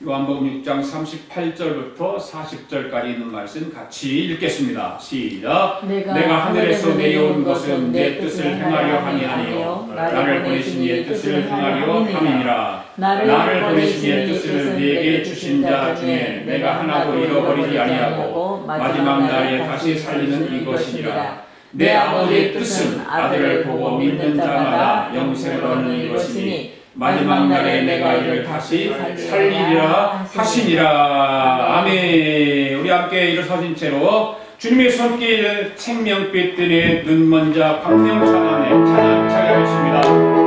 요한복음 6장 38절부터 40절까지 있는 말씀 같이 읽겠습니다. 시작. 내가 하늘에서 내려온 것은 내 뜻을 행하려 함이 아니요 나를 보내신 이의 뜻을 행하려 함이니라. 나를 보내신 이의 뜻을 네게 주신 자 중에 내가 하나도 잃어버리지 아니하고 마지막 날에 다시 살리는 이것이니라. 내 아버지의 뜻은 아들을 보고 믿는 자마다 영생을 얻는 이것이니 마지막 날에 내가 이를 다시 살리리라 하시니라. 아멘. 우리 함께 일어서신 채로 주님의 손길 생명빛 들에 눈먼 자 광명 찬양에 찬양 차려하겠습니다.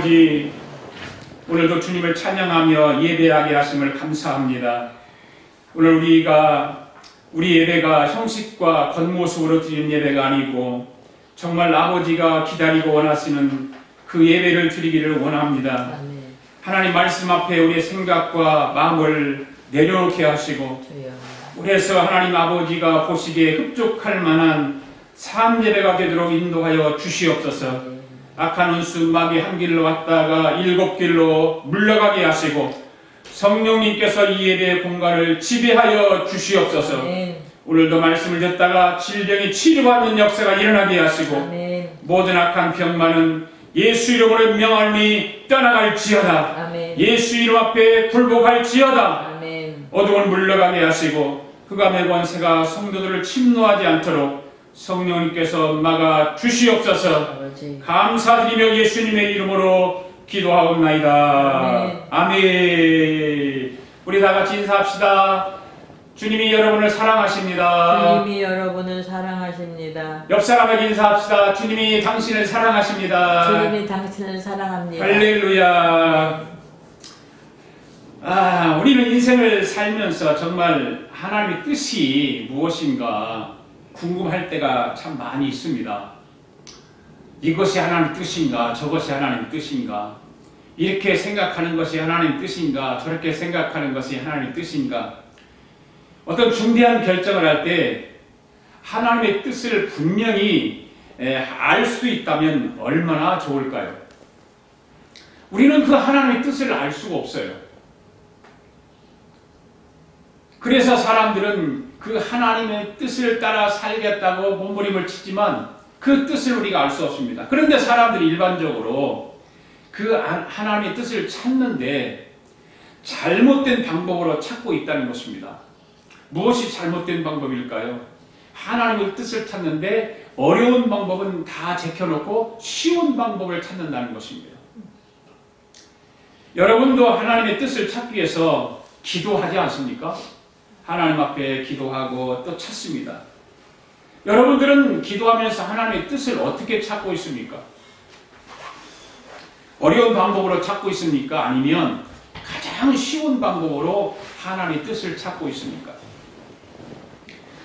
아버지, 오늘도 주님을 찬양하며 예배하게 하심을 감사합니다. 오늘 우리가 우리 예배가 형식과 겉모습으로 드리는 예배가 아니고 정말 아버지가 기다리고 원하시는 그 예배를 드리기를 원합니다. 아멘. 하나님 말씀 앞에 우리의 생각과 마음을 내려놓게 하시고 그래서 하나님 아버지가 보시기에 흡족할 만한 삶 예배가 되도록 인도하여 주시옵소서. 악한 운수 마귀 한 길로 왔다가 7길로 물러가게 하시고 성령님께서 이 예배의 공간을 지배하여 주시옵소서. 오늘도 말씀을 듣다가 질병이 치료받는 역사가 일어나게 하시고 모든 악한 병만은 예수 이름으로 명하니 떠나갈지어다. 예수 이름 앞에 굴복할지어다. 어둠을 물러가게 하시고 흑암의 권세가 성도들을 침노하지 않도록 성령님께서 막아 주시옵소서. 감사드리며 예수님의 이름으로 기도하옵나이다. 아멘. 우리 다 같이 인사합시다. 주님이 여러분을 사랑하십니다. 주님이 여러분을 사랑하십니다. 옆 사람에게 인사합시다. 주님이 당신을 사랑하십니다. 주님이 당신을 사랑합니다. 할렐루야. 우리는 인생을 살면서 정말 하나님의 뜻이 무엇인가 궁금할 때가 참 많이 있습니다. 이것이 하나님의 뜻인가, 저것이 하나님의 뜻인가, 이렇게 생각하는 것이 하나님의 뜻인가, 저렇게 생각하는 것이 하나님의 뜻인가. 어떤 중대한 결정을 할 때 하나님의 뜻을 분명히 알 수 있다면 얼마나 좋을까요? 우리는 그 하나님의 뜻을 알 수가 없어요. 그래서 사람들은 그 하나님의 뜻을 따라 살겠다고 몸부림을 치지만 그 뜻을 우리가 알 수 없습니다. 그런데 사람들이 일반적으로 그 하나님의 뜻을 찾는데 잘못된 방법으로 찾고 있다는 것입니다. 무엇이 잘못된 방법일까요? 하나님의 뜻을 찾는데 어려운 방법은 다 제껴놓고 쉬운 방법을 찾는다는 것입니다. 여러분도 하나님의 뜻을 찾기 위해서 기도하지 않습니까? 하나님 앞에 기도하고 또 찾습니다. 여러분들은 기도하면서 하나님의 뜻을 어떻게 찾고 있습니까? 어려운 방법으로 찾고 있습니까? 아니면 가장 쉬운 방법으로 하나님의 뜻을 찾고 있습니까?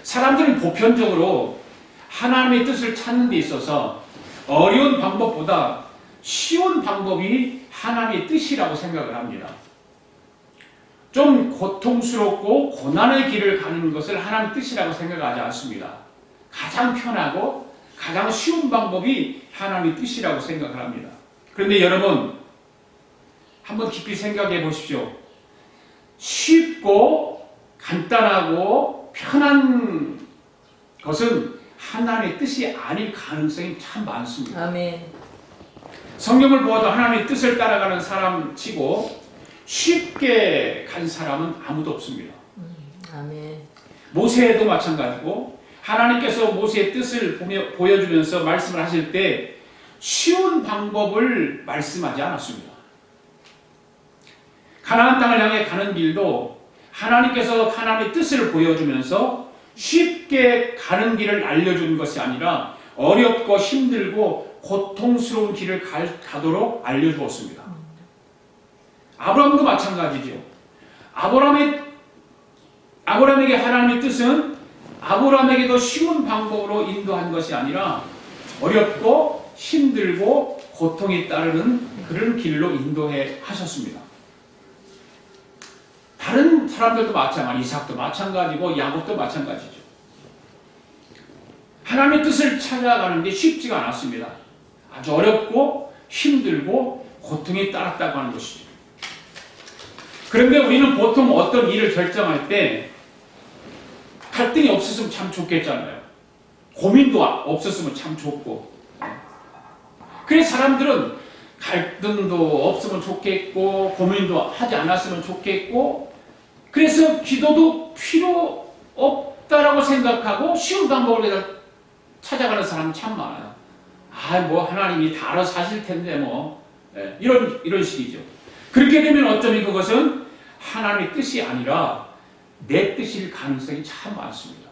사람들은 보편적으로 하나님의 뜻을 찾는 데 있어서 어려운 방법보다 쉬운 방법이 하나님의 뜻이라고 생각을 합니다. 좀 고통스럽고 고난의 길을 가는 것을 하나님의 뜻이라고 생각하지 않습니다. 가장 편하고 가장 쉬운 방법이 하나님의 뜻이라고 생각을 합니다. 그런데 여러분, 한번 깊이 생각해 보십시오. 쉽고 간단하고 편한 것은 하나님의 뜻이 아닐 가능성이 참 많습니다. 아멘. 성경을 보아도 하나님의 뜻을 따라가는 사람 치고 쉽게 간 사람은 아무도 없습니다. 아멘. 모세도 마찬가지고 하나님께서 모세의 뜻을 보여주면서 말씀을 하실 때 쉬운 방법을 말씀하지 않았습니다. 가나안 땅을 향해 가는 길도 하나님께서 하나님의 뜻을 보여주면서 쉽게 가는 길을 알려준 것이 아니라 어렵고 힘들고 고통스러운 길을 가도록 알려주었습니다. 아브라함도 마찬가지죠. 아브라함에게 하나님의 뜻은 아브라함에게도 쉬운 방법으로 인도한 것이 아니라 어렵고 힘들고 고통이 따르는 그런 길로 인도해 하셨습니다. 다른 사람들도 마찬가지, 이삭도 마찬가지고 야곱도 마찬가지죠. 하나님의 뜻을 찾아가는 게 쉽지가 않았습니다. 아주 어렵고 힘들고 고통이 따랐다고 하는 것이죠. 그런데 우리는 보통 어떤 일을 결정할 때 갈등이 없었으면 참 좋겠잖아요. 고민도 없었으면 참 좋고. 그래서 사람들은 갈등도 없으면 좋겠고 고민도 하지 않았으면 좋겠고 그래서 기도도 필요 없다라고 생각하고 쉬운 방법을 찾아가는 사람이 참 많아요. 하나님이 다 알아서 하실 텐데 이런 식이죠. 그렇게 되면 어쩌면 그것은 하나님의 뜻이 아니라 내 뜻일 가능성이 참 많습니다.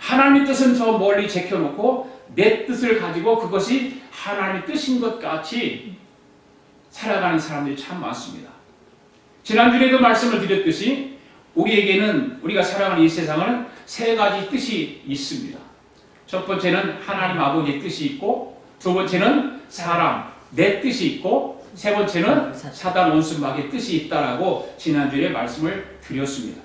하나님의 뜻은 저 멀리 제껴놓고 내 뜻을 가지고 그것이 하나님의 뜻인 것 같이 살아가는 사람들이 참 많습니다. 지난주에도 말씀을 드렸듯이 우리에게는 우리가 살아가는 이 세상은 세 가지 뜻이 있습니다. 첫 번째는 하나님 아버지의 뜻이 있고, 두 번째는 사람, 내 뜻이 있고, 세 번째는 사단 원수 마귀의 뜻이 있다라고 지난주에 말씀을 드렸습니다.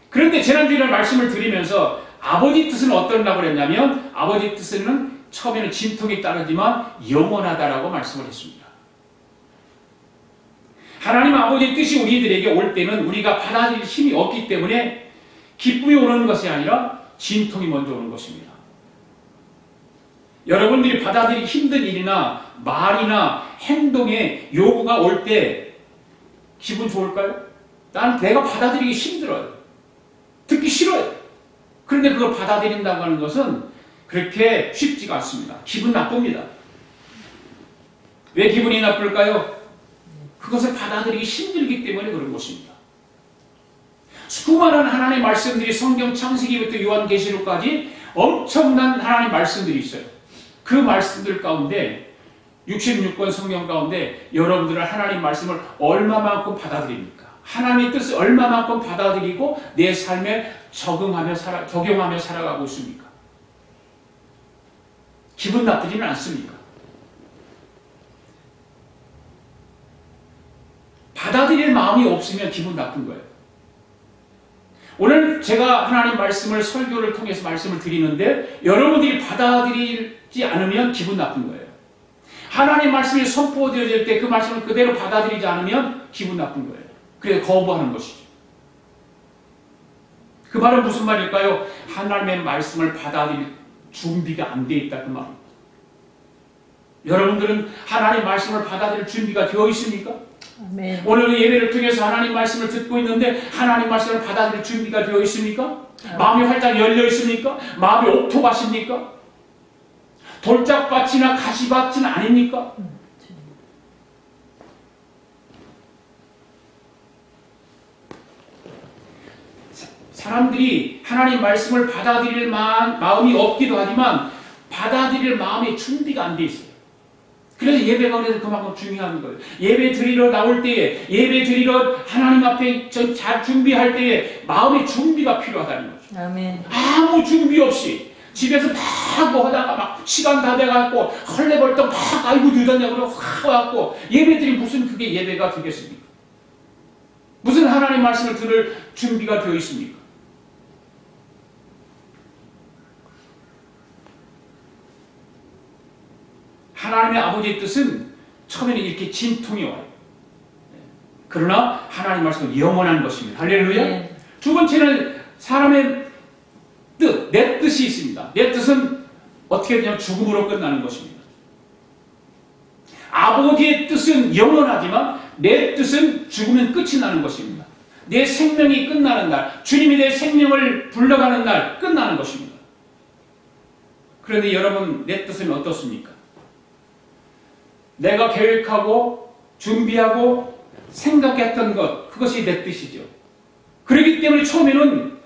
그런데 지난주에 말씀을 드리면서 아버지 뜻은 어떠냐고 그랬냐면, 아버지 뜻은 처음에는 진통이 따르지만 영원하다라고 말씀을 했습니다. 하나님 아버지의 뜻이 우리들에게 올 때는 우리가 받아들일 힘이 없기 때문에 기쁨이 오는 것이 아니라 진통이 먼저 오는 것입니다. 여러분들이 받아들이기 힘든 일이나 말이나 행동에 요구가 올 때 기분 좋을까요? 내가 받아들이기 힘들어요. 듣기 싫어요. 그런데 그걸 받아들인다고 하는 것은 그렇게 쉽지가 않습니다. 기분 나쁩니다. 왜 기분이 나쁠까요? 그것을 받아들이기 힘들기 때문에 그런 것입니다. 수많은 하나님의 말씀들이 성경 창세기부터 요한계시록까지 엄청난 하나님의 말씀들이 있어요. 그 말씀들 가운데 66권 성경 가운데 여러분들은 하나님 말씀을 얼마만큼 받아들입니까? 하나님의 뜻을 얼마만큼 받아들이고 내 삶에 적용하며 살아가고 있습니까? 기분 나쁘지는 않습니까? 받아들일 마음이 없으면 기분 나쁜 거예요. 오늘 제가 하나님 말씀을 설교를 통해서 말씀을 드리는데 여러분들이 받아들이지 않으면 기분 나쁜 거예요. 하나님 말씀이 선포되어질 때 그 말씀을 그대로 받아들이지 않으면 기분 나쁜 거예요. 그래서 거부하는 것이죠. 그 말은 무슨 말일까요? 하나님의 말씀을 받아들일 준비가 안 돼 있다 그 말입니다. 여러분들은 하나님 말씀을 받아들일 준비가 되어 있습니까? 아멘. 오늘 예배를 통해서 하나님 말씀을 듣고 있는데 하나님 말씀을 받아들일 준비가 되어 있습니까? 마음이 활짝 열려 있습니까? 마음이 옥토밭입니까? 돌짝밭이나 가시밭은 아닙니까? 사람들이 하나님 말씀을 받아들일 마음이 없기도 하지만 받아들일 마음의 준비가 안 돼 있어요. 그래서 예배가 그래서 그만큼 중요한 거예요. 예배 드리러 나올 때에, 예배 드리러 하나님 앞에 잘 준비할 때에 마음의 준비가 필요하다는 거죠. 아멘. 아무 준비 없이 집에서 막 뭐 하다가 막 시간 다 돼갖고 헐레벌떡 막 아이고 늦었냐고 그러고 확 와갖고 예배 드리면 무슨 그게 예배가 되겠습니까? 무슨 하나님 말씀을 들을 준비가 되어 있습니까? 하나님의 아버지의 뜻은 처음에는 이렇게 진통이 와요. 그러나 하나님 말씀은 영원한 것입니다. 할렐루야. 네. 두 번째는 사람의 뜻, 내 뜻이 있습니다. 내 뜻은 어떻게 되냐면 죽음으로 끝나는 것입니다. 아버지의 뜻은 영원하지만 내 뜻은 죽으면 끝이 나는 것입니다. 내 생명이 끝나는 날, 주님이 내 생명을 불러가는 날 끝나는 것입니다. 그런데 여러분, 내 뜻은 어떻습니까? 내가 계획하고 준비하고 생각했던 것, 그것이 내 뜻이죠. 그렇기 때문에 처음에는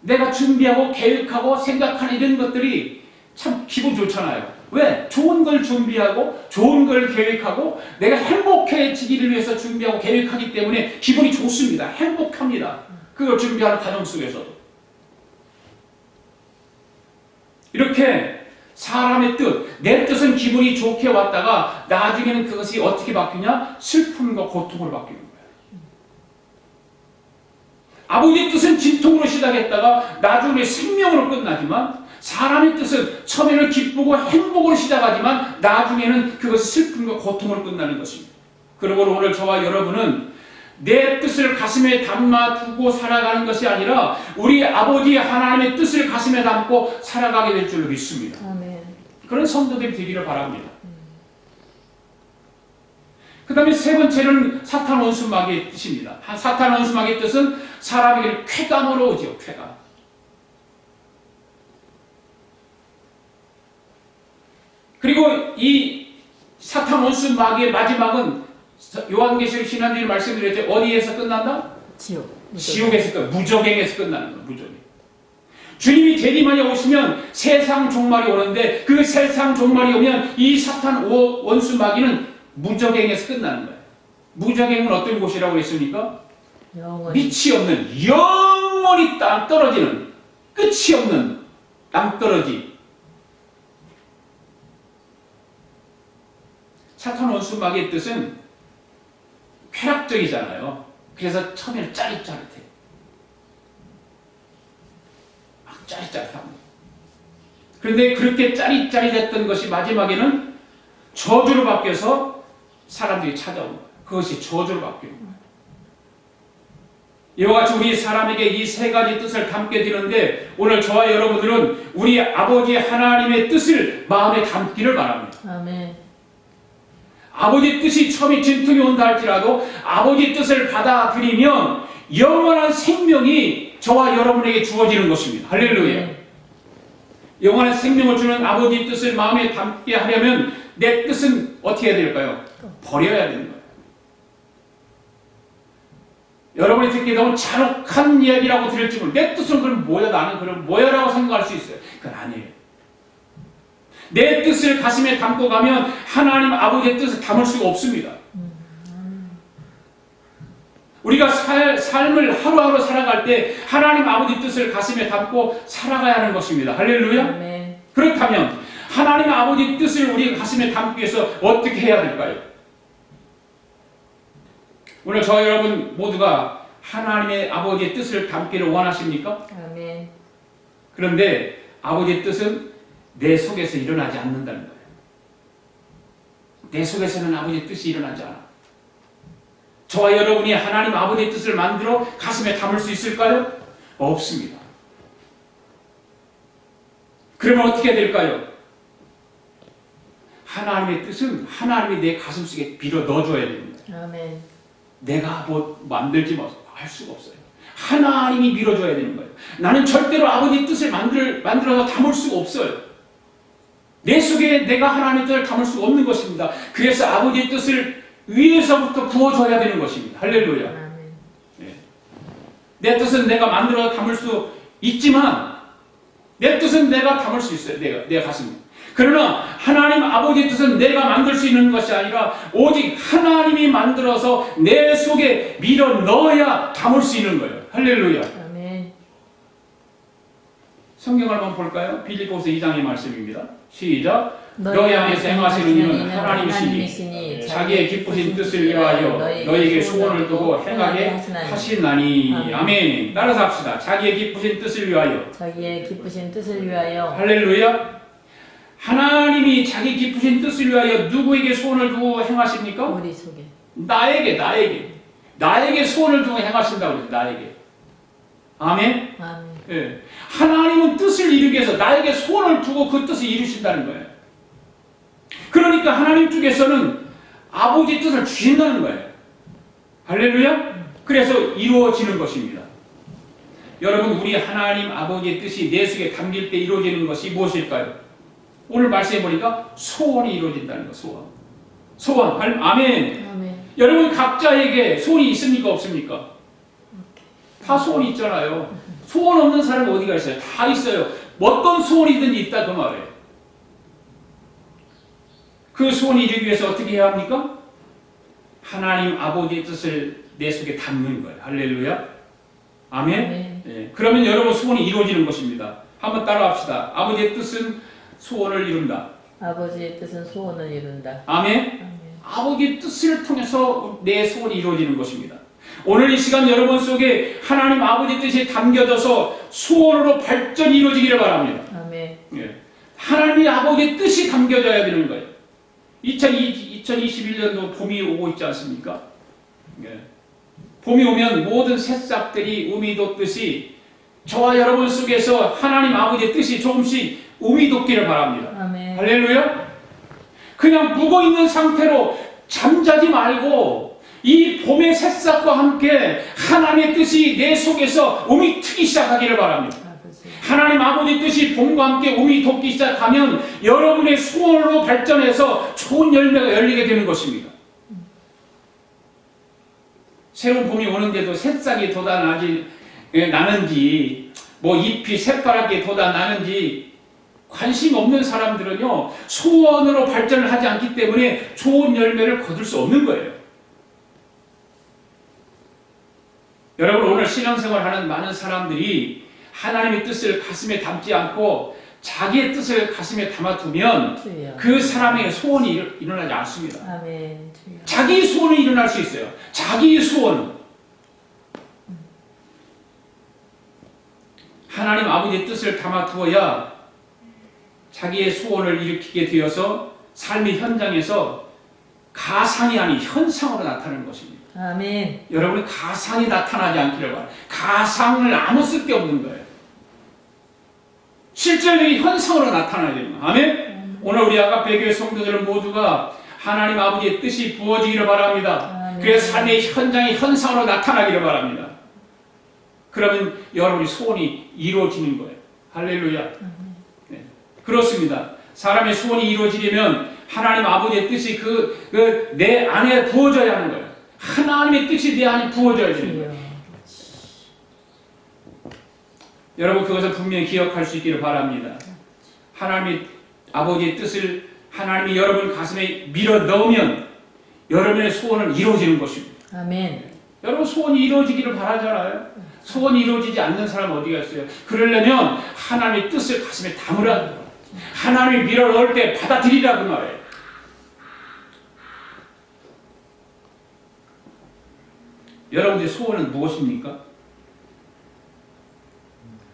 내가 준비하고 계획하고 생각하는 이런 것들이 참 기분 좋잖아요. 왜? 좋은 걸 준비하고 좋은 걸 계획하고 내가 행복해지기를 위해서 준비하고 계획하기 때문에 기분이 좋습니다. 행복합니다. 그걸 준비하는 과정 속에서도. 이렇게 사람의 뜻, 내 뜻은 기분이 좋게 왔다가 나중에는 그것이 어떻게 바뀌냐? 슬픔과 고통으로 바뀌는 거예요. 아버지의 뜻은 진통으로 시작했다가 나중에 생명으로 끝나지만 사람의 뜻은 처음에는 기쁘고 행복으로 시작하지만 나중에는 그것이 슬픔과 고통으로 끝나는 것입니다. 그러므로 오늘 저와 여러분은 내 뜻을 가슴에 담아두고 살아가는 것이 아니라 우리 아버지 하나님의 뜻을 가슴에 담고 살아가게 될 줄로 믿습니다. 아멘. 그런 성도들이 되기를 바랍니다. 그 다음에 세 번째는 사탄 원수마귀의 뜻입니다. 사탄 원수마귀의 뜻은 사람에게 쾌감으로 오죠. 쾌감. 그리고 이 사탄 원수마귀의 마지막은 요한계시록 지난주에 말씀드렸죠. 어디에서 끝난다? 지옥에서 끝, 무저갱에서 끝나는 거예요. 무저갱. 주님이 재림하여 오시면 세상 종말이 오는데 그 세상 종말이 오면 이 사탄 원수 마귀는 무저갱에서 끝나는 거예요. 무저갱은 어떤 곳이라고 했습니까? 밑이 없는 영원히 땅 떨어지는 끝이 없는 땅떨어지. 사탄 원수마귀의 뜻은 쾌락적이잖아요. 그래서 처음에는 짜릿짜릿해. 막 짜릿짜릿합니다. 그런데 그렇게 짜릿짜릿했던 것이 마지막에는 저주로 바뀌어서 사람들이 찾아오는 거예요. 그것이 저주로 바뀌는 거예요. 이와 같이 우리 사람에게 이 세 가지 뜻을 담게 되는데 오늘 저와 여러분들은 우리 아버지 하나님의 뜻을 마음에 담기를 바랍니다. 아멘. 아버지 뜻이 처음에 진통이 온다 할지라도 아버지 뜻을 받아들이면 영원한 생명이 저와 여러분에게 주어지는 것입니다. 할렐루야. 영원한 생명을 주는 아버지 뜻을 마음에 담게 하려면 내 뜻은 어떻게 해야 될까요? 버려야 되는 거예요. 여러분이 듣기에 너무 잔혹한 이야기라고 들을지 모르고 내 뜻은 그럼 뭐야? 나는 그럼 뭐야? 라고 생각할 수 있어요. 그건 아니에요. 내 뜻을 가슴에 담고 가면 하나님 아버지의 뜻을 담을 수가 없습니다. 우리가 삶을 하루하루 살아갈 때 하나님 아버지 뜻을 가슴에 담고 살아가야 하는 것입니다. 할렐루야. 네. 그렇다면 하나님 아버지 뜻을 우리 가슴에 담기 위해서 어떻게 해야 될까요? 오늘 저 여러분 모두가 하나님의 아버지의 뜻을 담기를 원하십니까? 아멘. 그런데 아버지의 뜻은 내 속에서 일어나지 않는다는 거예요. 내 속에서는 아버지의 뜻이 일어나지 않아. 저와 여러분이 하나님 아버지의 뜻을 만들어 가슴에 담을 수 있을까요? 없습니다. 그러면 어떻게 될까요? 하나님의 뜻은 하나님이 내 가슴속에 빌어 넣어줘야 됩니다. 아멘. 내가 뭐 만들지 할 수가 없어요. 하나님이 밀어줘야 되는 거예요. 나는 절대로 아버지의 뜻을 만들어서 담을 수가 없어요. 내 속에 내가 하나님의 뜻을 담을 수가 없는 것입니다. 그래서 아버지의 뜻을 위에서부터 부어줘야 되는 것입니다. 할렐루야. 네. 내 뜻은 내가 만들어 담을 수 있지만 내 뜻은 내가 담을 수 있어요. 내 가슴에. 그러나 하나님 아버지의 뜻은 내가 만들 수 있는 것이 아니라 오직 하나님이 만들어서 내 속에 밀어 넣어야 담을 수 있는 거예요. 할렐루야. 아멘. 성경을 한번 볼까요? 빌립보서 2장의 말씀입니다. 시작. 너희 안에서 행하시는 이는 하나님이시니 자기의 기쁘신 뜻을 위하여 너희에게 소원을 두고 행하게 하시나니. 아멘. 따라서 합시다. 자기의 기쁘신 뜻을 위하여. 자기의 기쁘신 뜻을 위하여. 할렐루야. 하나님이 자기 기쁘신 뜻을 위하여 누구에게 소원을 두고 행하십니까? 우리 속에. 나에게 소원을 두고 행하신다고 그래요. 나에게. 아멘. 아멘. 예. 하나님은 뜻을 이루기 위해서 나에게 소원을 두고 그 뜻을 이루신다는 거예요. 그러니까 하나님 쪽에서는 아버지의 뜻을 주신다는 거예요. 할렐루야. 그래서 이루어지는 것입니다. 여러분, 우리 하나님 아버지의 뜻이 내 속에 담길 때 이루어지는 것이 무엇일까요? 오늘 말씀해 보니까 소원이 이루어진다는 거. 소원. 아멘. 아멘. 여러분 각자에게 소원이 있습니까? 없습니까? 다 소원이 있잖아요. 소원 없는 사람은 어디가 있어요? 다 있어요. 어떤 소원이든지 있다 그 말이에요. 그 소원이 이루기 위해서 어떻게 해야 합니까? 하나님 아버지의 뜻을 내 속에 담는 거예요. 할렐루야. 아멘. 네. 그러면 여러분 소원이 이루어지는 것입니다. 한번 따라합시다. 아버지의 뜻은 소원을 이룬다. 아버지의 뜻은 소원을 이룬다. 아멘. 아멘. 아버지의 뜻을 통해서 내 소원이 이루어지는 것입니다. 오늘 이 시간 여러분 속에 하나님 아버지의 뜻이 담겨져서 소원으로 발전이 이루어지기를 바랍니다. 아멘. 예. 하나님 아버지의 뜻이 담겨져야 되는 거예요. 2021년도 봄이 오고 있지 않습니까? 예. 봄이 오면 모든 새싹들이 우미 돋듯이 저와 여러분 속에서 하나님 아버지의 뜻이 조금씩 우미 돋기를 바랍니다. 아멘. 할렐루야. 그냥 묵어있는 상태로 잠자지 말고 이 봄의 새싹과 함께 하나님의 뜻이 내 속에서 우미 트기 시작하기를 바랍니다. 하나님 아버지의 뜻이 봄과 함께 우미 돋기 시작하면 여러분의 소원으로 발전해서 좋은 열매가 열리게 되는 것입니다. 새로운 봄이 오는데도 새싹이 돋아나지 나는지 뭐 잎이 새파랗게 돋아나는지 관심 없는 사람들은요 소원으로 발전을 하지 않기 때문에 좋은 열매를 거둘 수 없는 거예요. 여러분, 오늘 신앙생활하는 많은 사람들이 하나님의 뜻을 가슴에 담지 않고 자기의 뜻을 가슴에 담아두면 주여. 그 사람에게 소원이 일어나지 않습니다. 아멘. 주여. 자기 소원이 일어날 수 있어요. 자기 소원. 하나님 아버지의 뜻을 담아두어야 자기의 소원을 일으키게 되어서 삶의 현장에서 가상이 아닌 현상으로 나타나는 것입니다. 아멘. 여러분이 가상이 나타나지 않기를 바랍니다. 가상을 아무 쓸데없는 거예요. 실질적인 현상으로 나타나야 됩니다. 아멘? 오늘 우리 아가페 교회 성도들 모두가 하나님 아버지의 뜻이 부어지기를 바랍니다. 아멘. 그래서 삶의 현장이 현상으로 나타나기를 바랍니다. 그러면 여러분의 소원이 이루어지는 거예요. 할렐루야. 네. 그렇습니다. 사람의 소원이 이루어지려면 하나님 아버지의 뜻이 내 안에 부어져야 하는 거예요. 하나님의 뜻이 내 안에 부어져야 되는 거예요. 여러분, 그것을 분명히 기억할 수 있기를 바랍니다. 하나님의 아버지의 뜻을 하나님이 여러분 가슴에 밀어 넣으면 여러분의 소원은 이루어지는 것입니다. 아멘. 여러분, 소원이 이루어지기를 바라잖아요. 소원이 이루어지지 않는 사람은 어디가 있어요? 그러려면 하나님의 뜻을 가슴에 담으라. 하나님이 밀어 넣을 때 받아들이라 그 말이에요. 여러분들의 소원은 무엇입니까?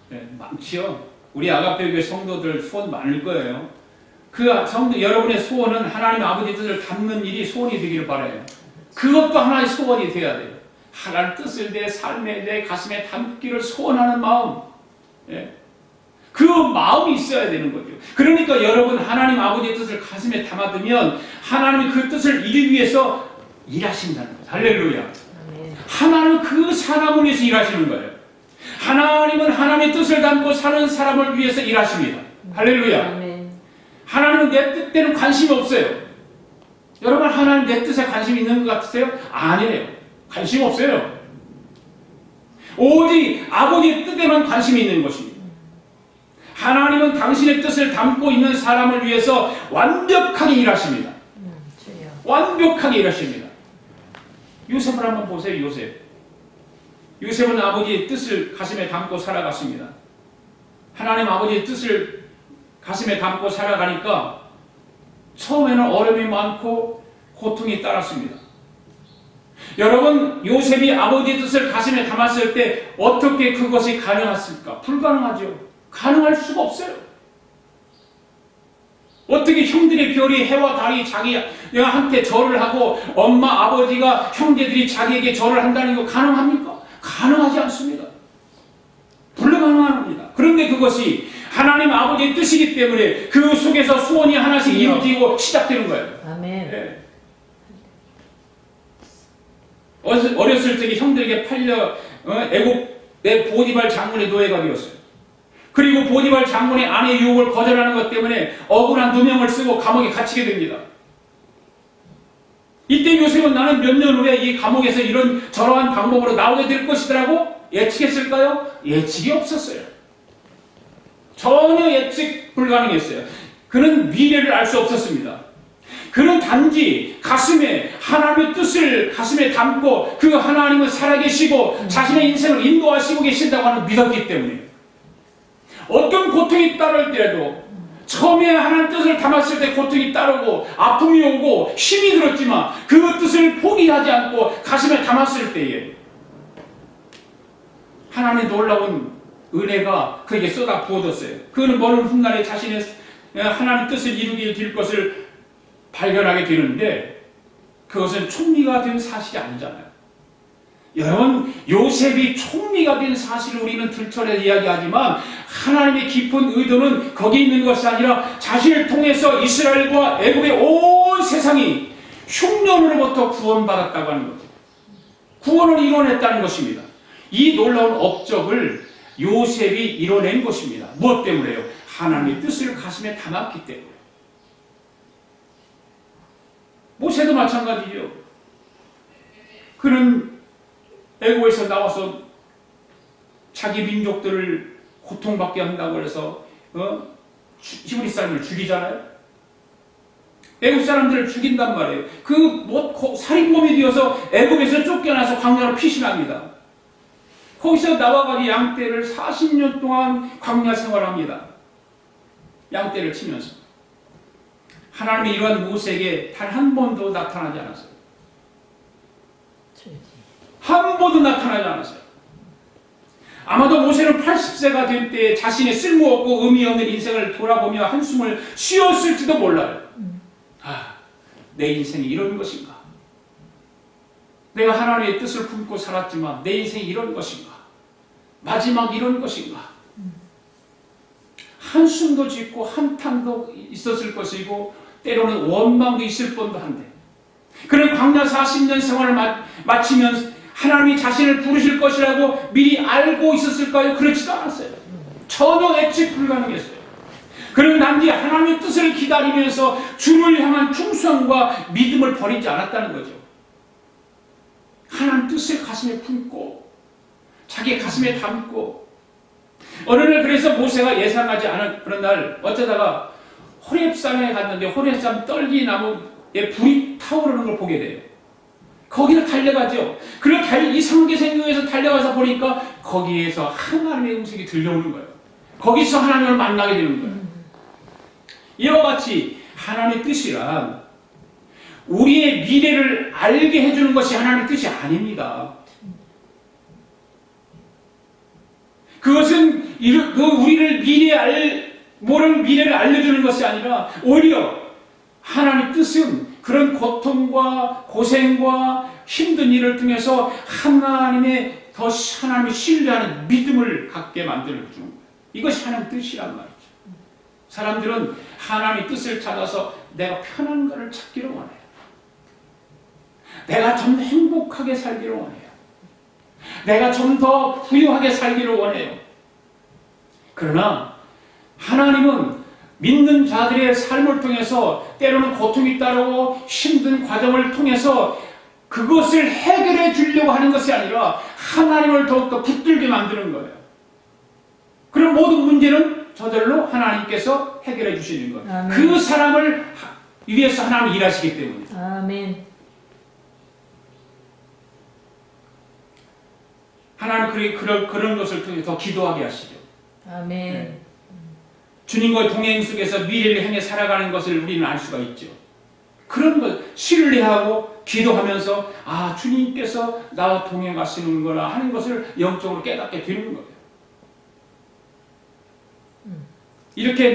네, 많지요. 우리 아가페 교회 성도들 소원 많을 거예요. 그 성도 여러분의 소원은 하나님 아버지의 뜻을 담는 일이 소원이 되기를 바라요. 그것도 하나의 소원이 되어야 돼요. 하나님 뜻을 내 삶에 내 가슴에 담기를 소원하는 마음. 예. 그 마음이 있어야 되는 거죠. 그러니까 여러분 하나님 아버지의 뜻을 가슴에 담아두면 하나님이 그 뜻을 이루기 위해서 일하신다는 거죠. 할렐루야. 하나님은 그 사람을 위해서 일하시는 거예요. 하나님은 하나님의 뜻을 담고 사는 사람을 위해서 일하십니다. 할렐루야. 하나님은 내 뜻에는 관심이 없어요. 여러분, 하나님 내 뜻에 관심이 있는 것 같으세요? 아니에요. 관심 없어요. 오직 아버지의 뜻에만 관심이 있는 것입니다. 하나님은 당신의 뜻을 담고 있는 사람을 위해서 완벽하게 일하십니다. 완벽하게 일하십니다. 요셉을 한번 보세요. 요셉은 아버지의 뜻을 가슴에 담고 살아갔습니다. 하나님 아버지의 뜻을 가슴에 담고 살아가니까 처음에는 어려움이 많고 고통이 따랐습니다. 여러분, 요셉이 아버지의 뜻을 가슴에 담았을 때 어떻게 그것이 가능했을까? 불가능하죠. 가능할 수가 없어요. 어떻게 형들의 별이 해와 달이 자기한테 절을 하고 엄마, 아버지가, 형제들이 자기에게 절을 한다는 거 가능합니까? 가능하지 않습니다. 불가능합니다. 그런데 그것이 하나님 아버지의 뜻이기 때문에 그 속에서 소원이 하나씩 이루어지고 시작되는 거예요. 아멘. 네. 어렸을 적에 형들에게 팔려 애국의 보디발 장군의 노예가 되었어요. 그리고 보디발 장군의 아내의 유혹을 거절하는 것 때문에 억울한 누명을 쓰고 감옥에 갇히게 됩니다. 이때 요셉은 나는 몇 년 후에 이 감옥에서 이런 저러한 방법으로 나오게 될 것이라고 예측했을까요? 예측이 없었어요. 전혀 예측 불가능했어요. 그는 미래를 알 수 없었습니다. 그는 단지 가슴에 하나님의 뜻을 가슴에 담고 그 하나님은 살아계시고 자신의 인생을 인도하시고 계신다고 하는 믿었기 때문에 어떤 고통이 따를때라도 처음에 하나님 뜻을 담았을 때 고통이 따르고 아픔이 오고 힘이 들었지만 그 뜻을 포기하지 않고 가슴에 담았을 때에 하나님의 놀라운 은혜가 그에게 쏟아 부어졌어요. 그는 먼 훗날에 자신의 하나님의 뜻을 이루게 될 것을 발견하게 되는데 그것은 총리가 된 사실이 아니잖아요. 여러분, 요셉이 총리가 된 사실을 우리는 들춰내 이야기하지만 하나님의 깊은 의도는 거기 있는 것이 아니라 자신을 통해서 이스라엘과 애굽의 온 세상이 흉년으로부터 구원받았다고 하는 거죠. 구원을 이뤄냈다는 것입니다. 이 놀라운 업적을 요셉이 이뤄낸 것입니다. 무엇 때문에요? 하나님의 뜻을 가슴에 담았기 때문에. 모세도 마찬가지죠. 그는 애국에서 나와서 자기 민족들을 고통받게 한다고 해서 히브리 사람들을 죽이잖아요. 애국 사람들을 죽인단 말이에요. 살인범이 되어서 애국에서 쫓겨나서 광야로 피신합니다. 거기서 나와가지고 양떼를 40년 동안 광야 생활합니다. 양떼를 치면서. 하나님이 이러한 모세에게 단 한 번도 나타나지 않았어요. 한 번도 나타나지 않았어요. 아마도 모세는 80세가 될 때 자신의 쓸모없고 의미 없는 인생을 돌아보며 한숨을 쉬었을지도 몰라요. 내 인생이 이런 것인가? 내가 하나님의 뜻을 품고 살았지만 내 인생이 이런 것인가? 마지막 이런 것인가? 한숨도 짓고 한탄도 있었을 것이고 때로는 원망도 있을 뻔도 한데 그런 광야 40년 생활을 마치면 하나님이 자신을 부르실 것이라고 미리 알고 있었을까요? 그렇지도 않았어요. 전혀 예측 불가능했어요. 그런 단지 하나님의 뜻을 기다리면서 주를 향한 충성과 믿음을 버리지 않았다는 거죠. 하나님 뜻을 가슴에 품고 자기 가슴에 담고 어느 날 그래서 모세가 예상하지 않은 그런 날 어쩌다가 호렙산에 갔는데 호렙산 떨기나무에 불이 타오르는 걸 보게 돼요. 거기를 달려가죠. 그리고 이상하게 생각해서 달려가서 보니까 거기에서 하나님의 음성이 들려오는 거예요. 거기서 하나님을 만나게 되는 거예요. 이와 같이 하나님의 뜻이란 우리의 미래를 알게 해주는 것이 하나님의 뜻이 아닙니다. 그것은 우리를 모르는 미래를 알려주는 것이 아니라 오히려 하나님의 뜻은 그런 고통과 고생과 힘든 일을 통해서 하나님을 신뢰하는 믿음을 갖게 만들어주는 거예요. 이것이 하나님의 뜻이란 말이죠. 사람들은 하나님의 뜻을 찾아서 내가 편한 것을 찾기를 원해요. 내가 좀 행복하게 살기를 원해요. 내가 좀 더 부유하게 살기를 원해요. 그러나 하나님은 믿는 자들의 삶을 통해서 때로는 고통이 따르고 힘든 과정을 통해서 그것을 해결해 주려고 하는 것이 아니라 하나님을 더욱더 붙들게 만드는 거예요. 그럼 모든 문제는 저절로 하나님께서 해결해 주시는 거예요. 아멘. 그 사람을 위해서 하나님이 일하시기 때문에. 아멘. 하나님 그런 것을 통해 더 기도하게 하시죠. 아멘. 네. 주님과의 동행 속에서 미래를 향해 살아가는 것을 우리는 알 수가 있죠. 그런 것 신뢰하고 기도하면서 주님께서 나와 동행하시는 거라 하는 것을 영적으로 깨닫게 되는 거예요. 이렇게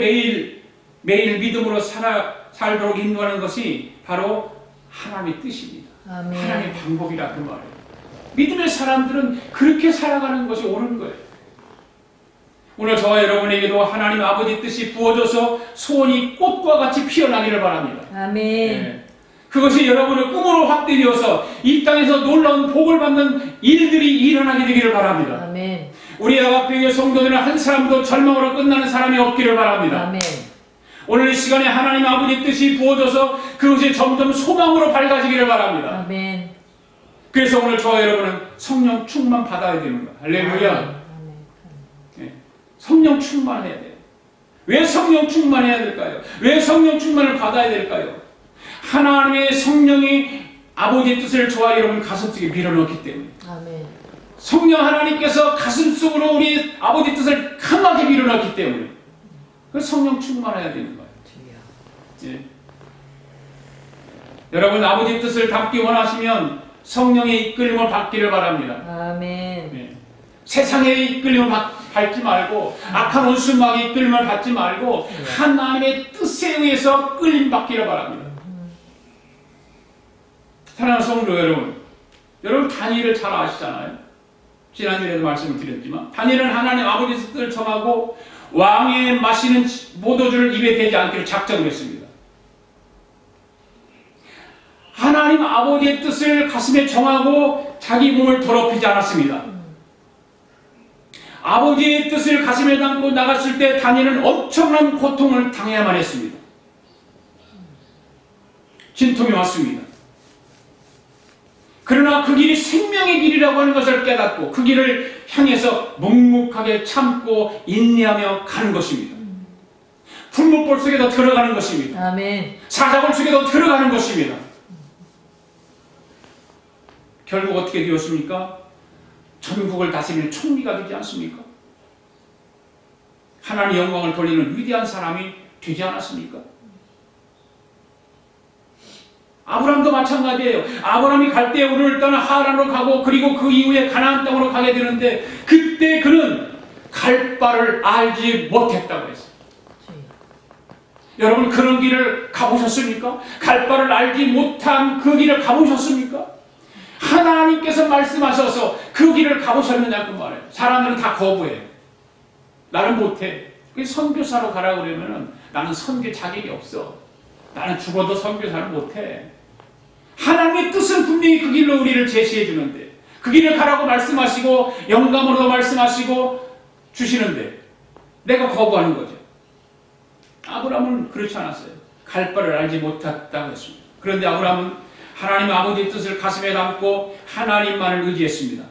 매일 믿음으로 살도록 인도하는 것이 바로 하나님의 뜻입니다. 아멘. 하나님의 방법이라 그 말이에요. 믿음의 사람들은 그렇게 살아가는 것이 옳은 거예요. 오늘 저와 여러분에게도 하나님 아버지 뜻이 부어져서 소원이 꽃과 같이 피어나기를 바랍니다. 아멘. 네. 그것이 여러분의 꿈으로 확대되어서 이 땅에서 놀라운 복을 받는 일들이 일어나게 되기를 바랍니다. 아멘. 우리 아가페의 성도들은 한 사람도 절망으로 끝나는 사람이 없기를 바랍니다. 아멘. 오늘 이 시간에 하나님 아버지 뜻이 부어져서 그것이 점점 소망으로 밝아지기를 바랍니다. 아멘. 그래서 오늘 저와 여러분은 성령 충만 받아야 되는 거예요. 할렐루야. 성령 충만해야 돼요. 왜 성령 충만해야 될까요? 왜 성령 충만을 받아야 될까요? 하나님의 성령이 아버지의 뜻을 저와 여러분 가슴속에 밀어넣기 때문에. 아멘. 성령 하나님께서 가슴속으로 우리 아버지 뜻을 강하게 밀어넣기 때문에. 그래서 성령 충만해야 되는 거예요. 예. 여러분 아버지의 뜻을 담기 원하시면 성령의 이끌림을 받기를 바랍니다. 아멘. 예. 세상의 이끌림을 받지 말고 악한 원수막의 이끌림을 받지 말고 하나님의 뜻에 의해서 끌림 받기를 바랍니다. 사랑하는 성도 여러분 다니엘을 잘 아시잖아요. 지난주에도 말씀을 드렸지만 다니엘은 하나님 아버지의 뜻을 정하고 왕의 마시는 모도주를 입에 대지 않기를 작정을 했습니다. 하나님 아버지의 뜻을 가슴에 정하고 자기 몸을 더럽히지 않았습니다. 아버지의 뜻을 가슴에 담고 나갔을 때 다니엘은 엄청난 고통을 당해야만 했습니다. 진통이 왔습니다. 그러나 그 길이 생명의 길이라고 하는 것을 깨닫고 그 길을 향해서 묵묵하게 참고 인내하며 가는 것입니다. 풀무불 속에도 들어가는 것입니다. 아멘. 사자굴 속에도 들어가는 것입니다. 결국 어떻게 되었습니까? 전국을 다스리는 총리가 되지 않습니까? 하나님 영광을 돌리는 위대한 사람이 되지 않았습니까? 아브라함도 마찬가지예요. 아브라함이 갈대우를 떠나 하란으로 가고 그리고 그 이후에 가나안 땅으로 가게 되는데 그때 그는 갈 바를 알지 못했다고 했어요. 여러분 그런 길을 가보셨습니까? 갈 바를 알지 못한 그 길을 가보셨습니까? 하나님께서 말씀하셔서 그 길을 가보셨느냐 그 말이에요. 사람들은 다 거부해요. 나는 못해. 선교사로 가라고 그러면은 나는 선교 자격이 없어. 나는 죽어도 선교사를 못해. 하나님의 뜻은 분명히 그 길로 우리를 제시해 주는데 그 길을 가라고 말씀하시고 영감으로 말씀하시고 주시는데 내가 거부하는 거죠. 아브라함은 그렇지 않았어요. 갈 바를 알지 못했다고 했습니다. 그런데 아브라함은 하나님 아버지의 뜻을 가슴에 담고 하나님만을 의지했습니다.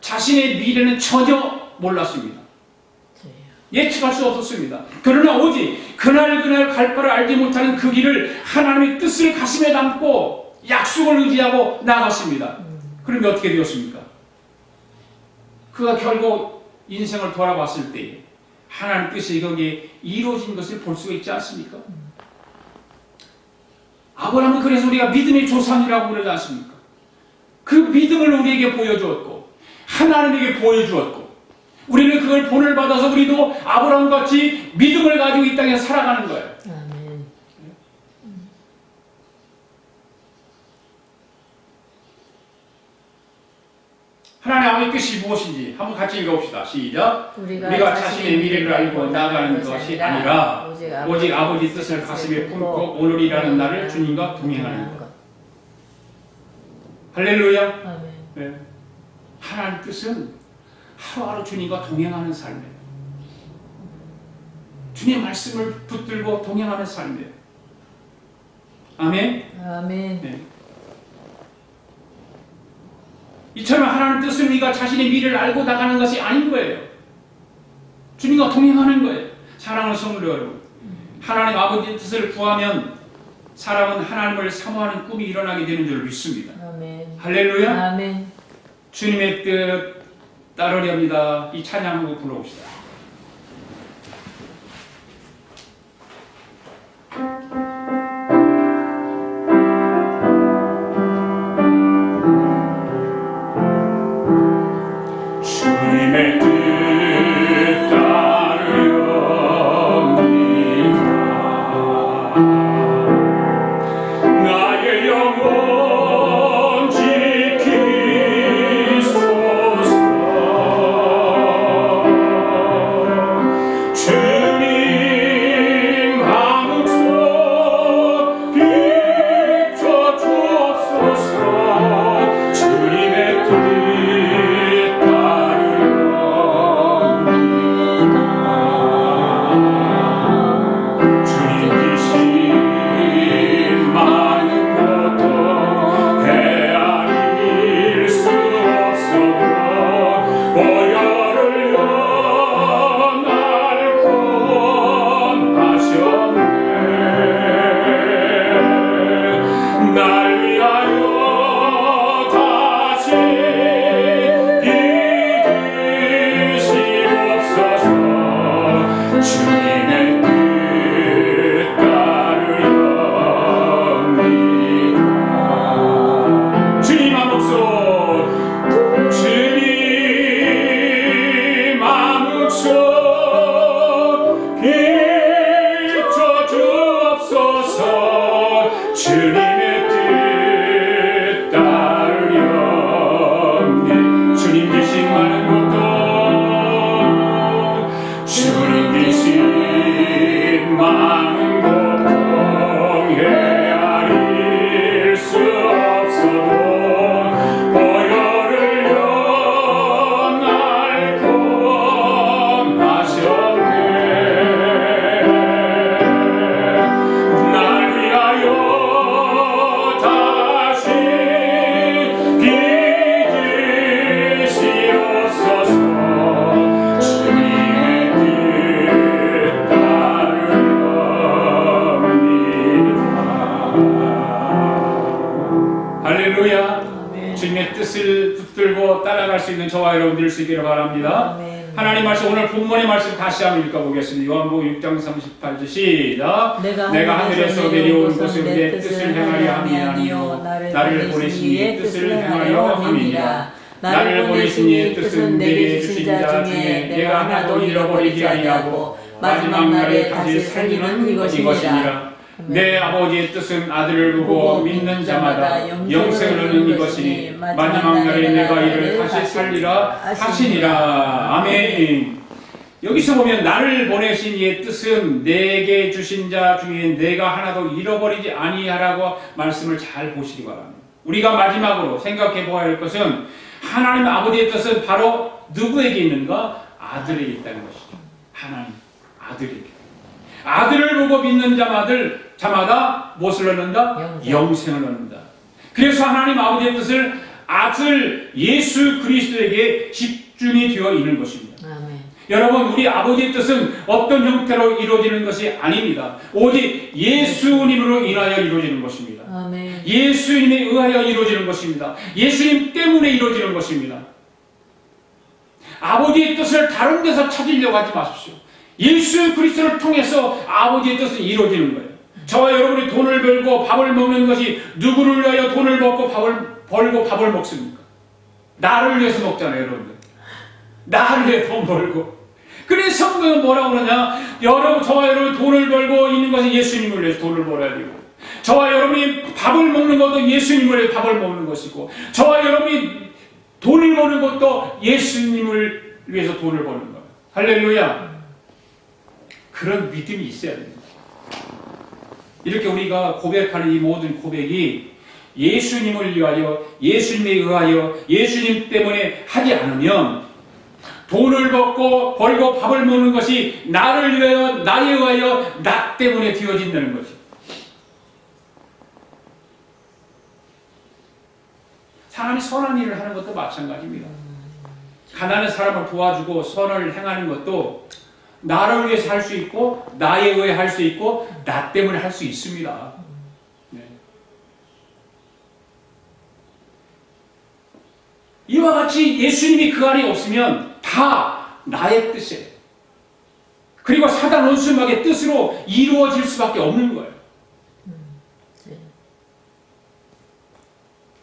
자신의 미래는 전혀 몰랐습니다. 예측할 수 없었습니다. 그러나 오직 그날 갈 바를 알지 못하는 그 길을 하나님의 뜻을 가슴에 담고 약속을 의지하고 나갔습니다. 그런데 어떻게 되었습니까? 그가 결국 인생을 돌아봤을 때 하나님 뜻이 거기에 이루어진 것을 볼 수가 있지 않습니까? 아브라함은 그래서 우리가 믿음의 조상이라고 그러지 않습니까? 그 믿음을 우리에게 보여주었고 하나님에게 보여주었고 우리는 그걸 본을 받아서 우리도 아브라함같이 믿음을 가지고 이 땅에 살아가는 거예요. 아멘. 하나님 아버지의 뜻이 무엇인지 한번 같이 읽어봅시다. 시작. 우리가 자신의 미래를 알고 나가는 것이 아니라 오직 아버지 뜻을 가슴에 품고 오늘이라는 날을 주님과 동행하는 것. 할렐루야. 아멘. 네. 하나님 뜻은 하루하루 주님과 동행하는 삶이에요. 주님의 말씀을 붙들고 동행하는 삶이에요. 아멘. 아멘. 네. 이처럼 하나님 뜻은 우리가 자신의 미래를 알고 나가는 것이 아닌 거예요. 주님과 동행하는 거예요. 사랑하는 성도 여러분, 하나님 아버지의 뜻을 구하면 사람은 하나님을 사모하는 꿈이 일어나게 되는 줄 믿습니다. 아멘. 할렐루야. 아멘. 주님의 뜻 따르려 합니다. 이 찬양 한번 불러봅시다. 주님의 뜻 따르렵니다. 나의 영혼 지키소서. 주님 마음속 비춰주옵소서. 주님의 뜻 주님의 뜻 따르렵니. 주님 계신 많은 것도 주님 계신 그대로 따라갈 수 있는 저와 여러분들 수 있기를 바랍니다. 아멘. 하나님 말씀, 오늘 본문의 말씀 다시 한번 읽어보겠습니다. 요한복음 6장 38절 시작. 내가 하늘에서 내려온 것은 내 뜻을 행하려 함이 아니요 나를 보내신 이의 뜻을 행하려 함이니라. 나를 보내신 이의 뜻은 내게 주신 자 중에 내가 하나도 잃어버리지 아니하고 마지막 날에 다시 살리는 이것이니라. 내 아버지의 뜻은 아들을 보고 믿는 자마다 영생을 얻는 이것이니 마지막 날에 내가 이를 다시 살리라 하시니라. 아멘. 여기서 보면 나를 보내신 이의 뜻은 내게 주신 자 중에 내가 하나도 잃어버리지 아니하라고 말씀을 잘 보시기 바랍니다. 우리가 마지막으로 생각해 보아야 할 것은 하나님 아버지의 뜻은 바로 누구에게 있는가? 아들에게 있다는 것이죠. 하나님 아들에게. 아들을 보고 믿는 자마다 무엇을 얻는다? 영생을 얻는다. 그래서 하나님 아버지의 뜻을 아들 예수 그리스도에게 집중이 되어 있는 것입니다. 아멘. 여러분, 우리 아버지의 뜻은 어떤 형태로 이루어지는 것이 아닙니다. 오직 예수님으로 인하여 이루어지는 것입니다. 아멘. 예수님에 의하여 이루어지는 것입니다. 예수님 때문에 이루어지는 것입니다. 아버지의 뜻을 다른 데서 찾으려고 하지 마십시오. 예수 그리스도를 통해서 아버지의 뜻은 이루어지는 거예요. 저와 여러분이 돈을 벌고 밥을 먹는 것이 누구를 위하여 돈을 벌고 밥을 먹습니까? 나를 위해서 먹잖아요, 여러분들. 나를 위해 돈 벌고. 그래서 성경은 뭐라고 그러냐? 저와 여러분이 돈을 벌고 있는 것은 예수님을 위해서 돈을 벌어야 되고, 저와 여러분이 밥을 먹는 것도 예수님을 위해 밥을 먹는 것이고, 저와 여러분이 돈을 버는 것도 예수님을 위해서 돈을 버는 거예요. 할렐루야. 그런 믿음이 있어야 됩니다. 이렇게 우리가 고백하는 이 모든 고백이 예수님을 위하여, 예수님에 의하여, 예수님 때문에 하지 않으면 돈을 벌고 밥을 먹는 것이 나를 위하여, 나에 의하여, 나 때문에 되어진다는 거죠. 사람이 선한 일을 하는 것도 마찬가지입니다. 가난한 사람을 도와주고 선을 행하는 것도 나를 위해서 할 수 있고, 나에 의해 할 수 있고, 나 때문에 할 수 있습니다. 네. 이와 같이 예수님이 그 안에 없으면 다 나의 뜻이에요. 그리고 사단 원수막의 뜻으로 이루어질 수밖에 없는 거예요.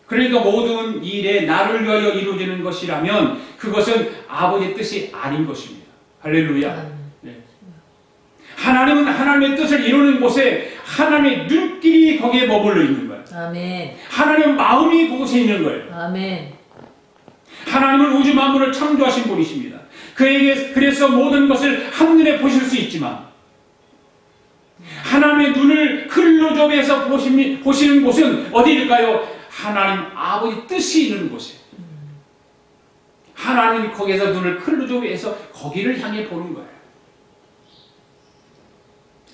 그러니까 모든 일에 나를 위하여 이루어지는 것이라면 그것은 아버지의 뜻이 아닌 것입니다. 할렐루야. 네. 하나님은 하나님의 뜻을 이루는 곳에 하나님의 눈길이 거기에 머물러 있는 거예요. 아멘. 하나님의 마음이 그곳에 있는 거예요. 아멘. 하나님은 우주 만물을 창조하신 분이십니다. 그에게 그래서 모든 것을 한눈에 보실 수 있지만 하나님의 눈을 클로즈업해서 보시는 곳은 어디일까요? 하나님 아버지 뜻이 있는 곳에. 하나님이 거기에서 눈을 클로즈업해서 거기를 향해 보는 거예요.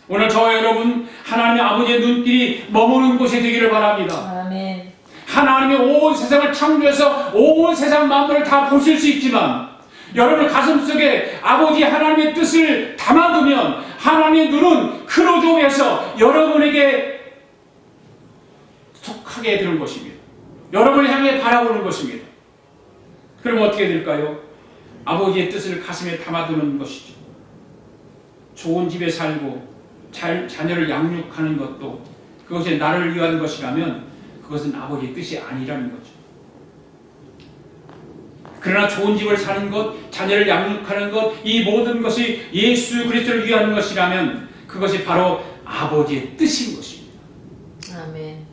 오늘 저와 여러분 하나님의 아버지의 눈길이 머무는 곳이 되기를 바랍니다. 아멘. 하나님이 온 세상을 창조해서 온 세상 만물을 다 보실 수 있지만 여러분 가슴속에 아버지 하나님의 뜻을 담아두면 하나님의 눈은 클로즈업해서 여러분에게 속하게 되는 것입니다. 여러분을 향해 바라보는 것입니다. 그럼 어떻게 될까요? 아버지의 뜻을 가슴에 담아두는 것이죠. 좋은 집에 살고 자녀를 양육하는 것도 그것이 나를 위한 것이라면 그것은 아버지의 뜻이 아니라는 거죠. 그러나 좋은 집을 사는 것, 자녀를 양육하는 것, 이 모든 것이 예수 그리스도를 위한 것이라면 그것이 바로 아버지의 뜻인 것입니다. 아멘.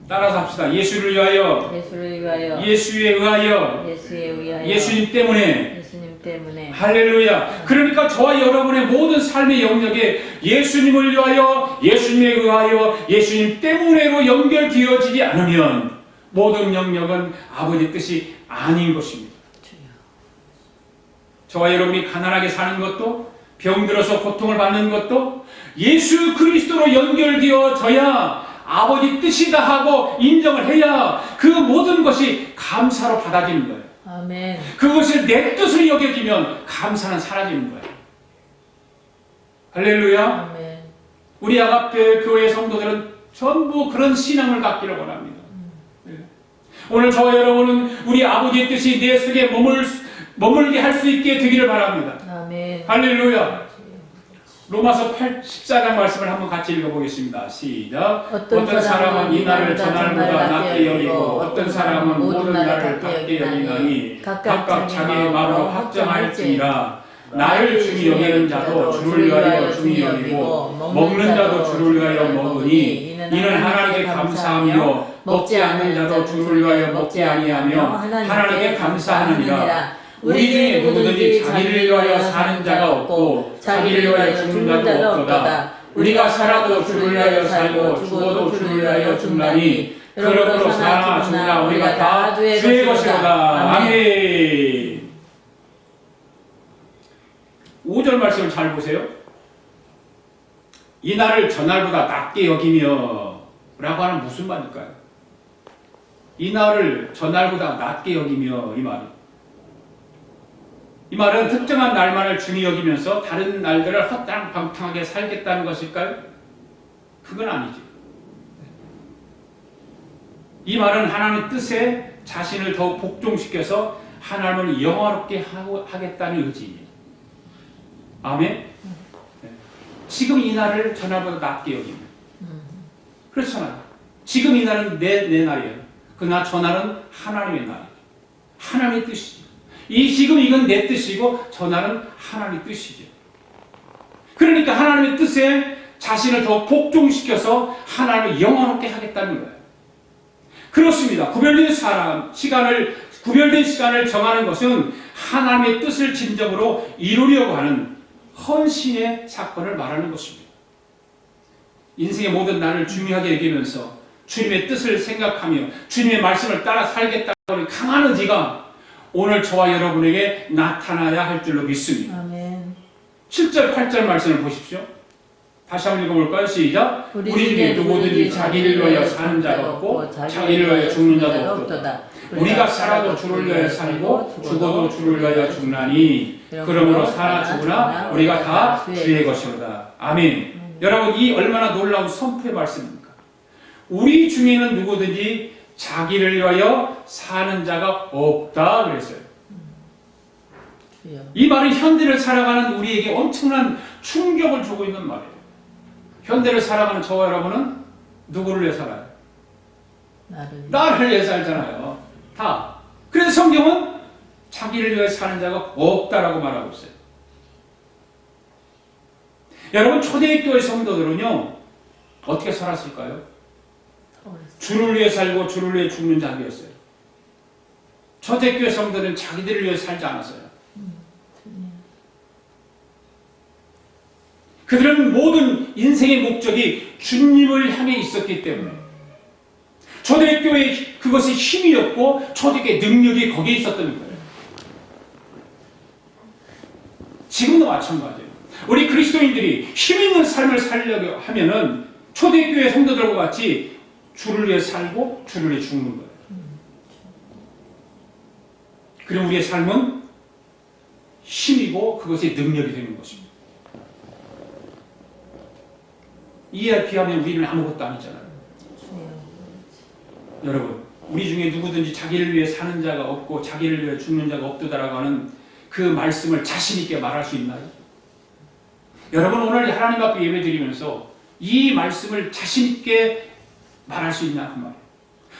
따라서 합시다. 예수를 위하여, 예수를 위하여, 예수에 의하여, 예수에 의하여, 예수님 때문에, 예수님 때문에. 할렐루야. 그러니까 저와 여러분의 모든 삶의 영역에 예수님을 위하여, 예수님에 의하여, 예수님 때문에로 연결되어지지 않으면 모든 영역은 아버지의 뜻이 아닌 것입니다. 저와 여러분이 가난하게 사는 것도, 병들어서 고통을 받는 것도 예수 그리스도로 연결되어져야 아버지 뜻이다 하고 인정을 해야 그 모든 것이 감사로 받아지는 거예요. 아멘. 그것이 내 뜻으로 여겨지면 감사는 사라지는 거예요. 할렐루야. 아멘. 우리 아가페 교회 성도들은 전부 그런 신앙을 갖기를 원합니다. 오늘 저와 여러분은 우리 아버지의 뜻이 내 속에 머물게 할 수 있게 되기를 바랍니다. 아멘. 할렐루야. 로마서 14장 말씀을 한번 같이 읽어보겠습니다. 시작. 어떤 사람은 이 날을 저날보다 낮게 여기고 어떤 사람은 모든 날을 같게 여기나니 각각 자기의 마음으로 확정할지니라. 나를 중히 여기는 자도 주를 위하여 중히 여기고 먹는 자도 주를 위하여 먹으니 이는 하나님께 감사하며 먹지 않는 자도 주를 위하여 먹지 아니하며 하나님께 감사하느니라. 우리 중에 누구든지 자기를 위하여 사는 자가 없고 자기를 위하여 죽는 자도 없도다. 우리가 살아도 주를 위하여 살고 죽어도 주를 위하여 죽나니 그러므로 사나 죽나 우리가 다 주의 것이로다. 아멘. 5절 말씀을 잘 보세요. 이 날을 전날보다 낮게 여기며 라고 하는 무슨 말일까요? 이 날을 전날보다 낮게 여기며 이 말은 특정한 날만을 중히 여기면서 다른 날들을 허탕방탕하게 살겠다는 것일까요? 그건 아니죠. 이 말은 하나님의 뜻에 자신을 더 복종시켜서 하나님을 영화롭게 하겠다는 의지입니다. 아멘? 지금 이 날을 전날보다 낮게 여깁니다. 그렇잖아요. 지금 이 날은 내 날이에요. 그러나 저 날은 하나님의 날이에요. 하나님의 뜻이죠. 지금 이건 내 뜻이고 저 날은 하나님의 뜻이죠. 그러니까 하나님의 뜻에 자신을 더 복종시켜서 하나님을 영원롭게 하겠다는 거예요. 그렇습니다. 구별된 시간을 정하는 것은 하나님의 뜻을 진정으로 이루려고 하는 헌신의 사건을 말하는 것입니다. 인생의 모든 날을 중요하게 여기면서 주님의 뜻을 생각하며 주님의 말씀을 따라 살겠다는 강한 의지가 오늘 저와 여러분에게 나타나야 할 줄로 믿습니다. 아멘. 7절 8절 말씀을 보십시오. 다시 한번 읽어볼까요? 시작. 우리 중에 누구든지 자기를 위하여 사는 자가 없고 자기를 위하여 죽는 자도 없도다. 우리가 살아도 주를 위하여 살고 죽어도 주를 위하여 죽나니 그러므로 사나 죽으나 우리가 다 주의 것이로다. 아멘. 여러분, 이 얼마나 놀라운 선포의 말씀입니까? 우리 중에는 누구든지 자기를 위하여 사는 자가 없다 그랬어요. 이 말은 현대를 살아가는 우리에게 엄청난 충격을 주고 있는 말이에요. 현대를 살아가는 저와 여러분은 누구를 위해 살아요? 나를 위해 살잖아요. 다. 그래서 성경은 자기를 위해 사는 자가 없다라고 말하고 있어요. 여러분, 초대교회 성도들은요 어떻게 살았을까요? 주를 위해 살고 주를 위해 죽는 자들이었어요. 초대교회 성도들은 자기들을 위해 살지 않았어요. 그들은 모든 인생의 목적이 주님을 향해 있었기 때문에 초대교회의 그것이 힘이었고 초대교회의 능력이 거기에 있었던 거예요. 지금도 마찬가지예요. 우리 그리스도인들이 힘있는 삶을 살려고 하면은 초대교회 성도들과 같이 주를 위해 살고 주를 위해 죽는 거예요. 그럼 우리의 삶은 힘이고 그것이 능력이 되는 것입니다. 이에 비하면 우리는 아무것도 아니잖아요. 여러분, 우리 중에 누구든지 자기를 위해 사는 자가 없고 자기를 위해 죽는 자가 없도다라고 하는 그 말씀을 자신 있게 말할 수 있나요? 여러분, 오늘 하나님 앞에 예배드리면서 이 말씀을 자신 있게 말할 수 있냐 그 말이에요.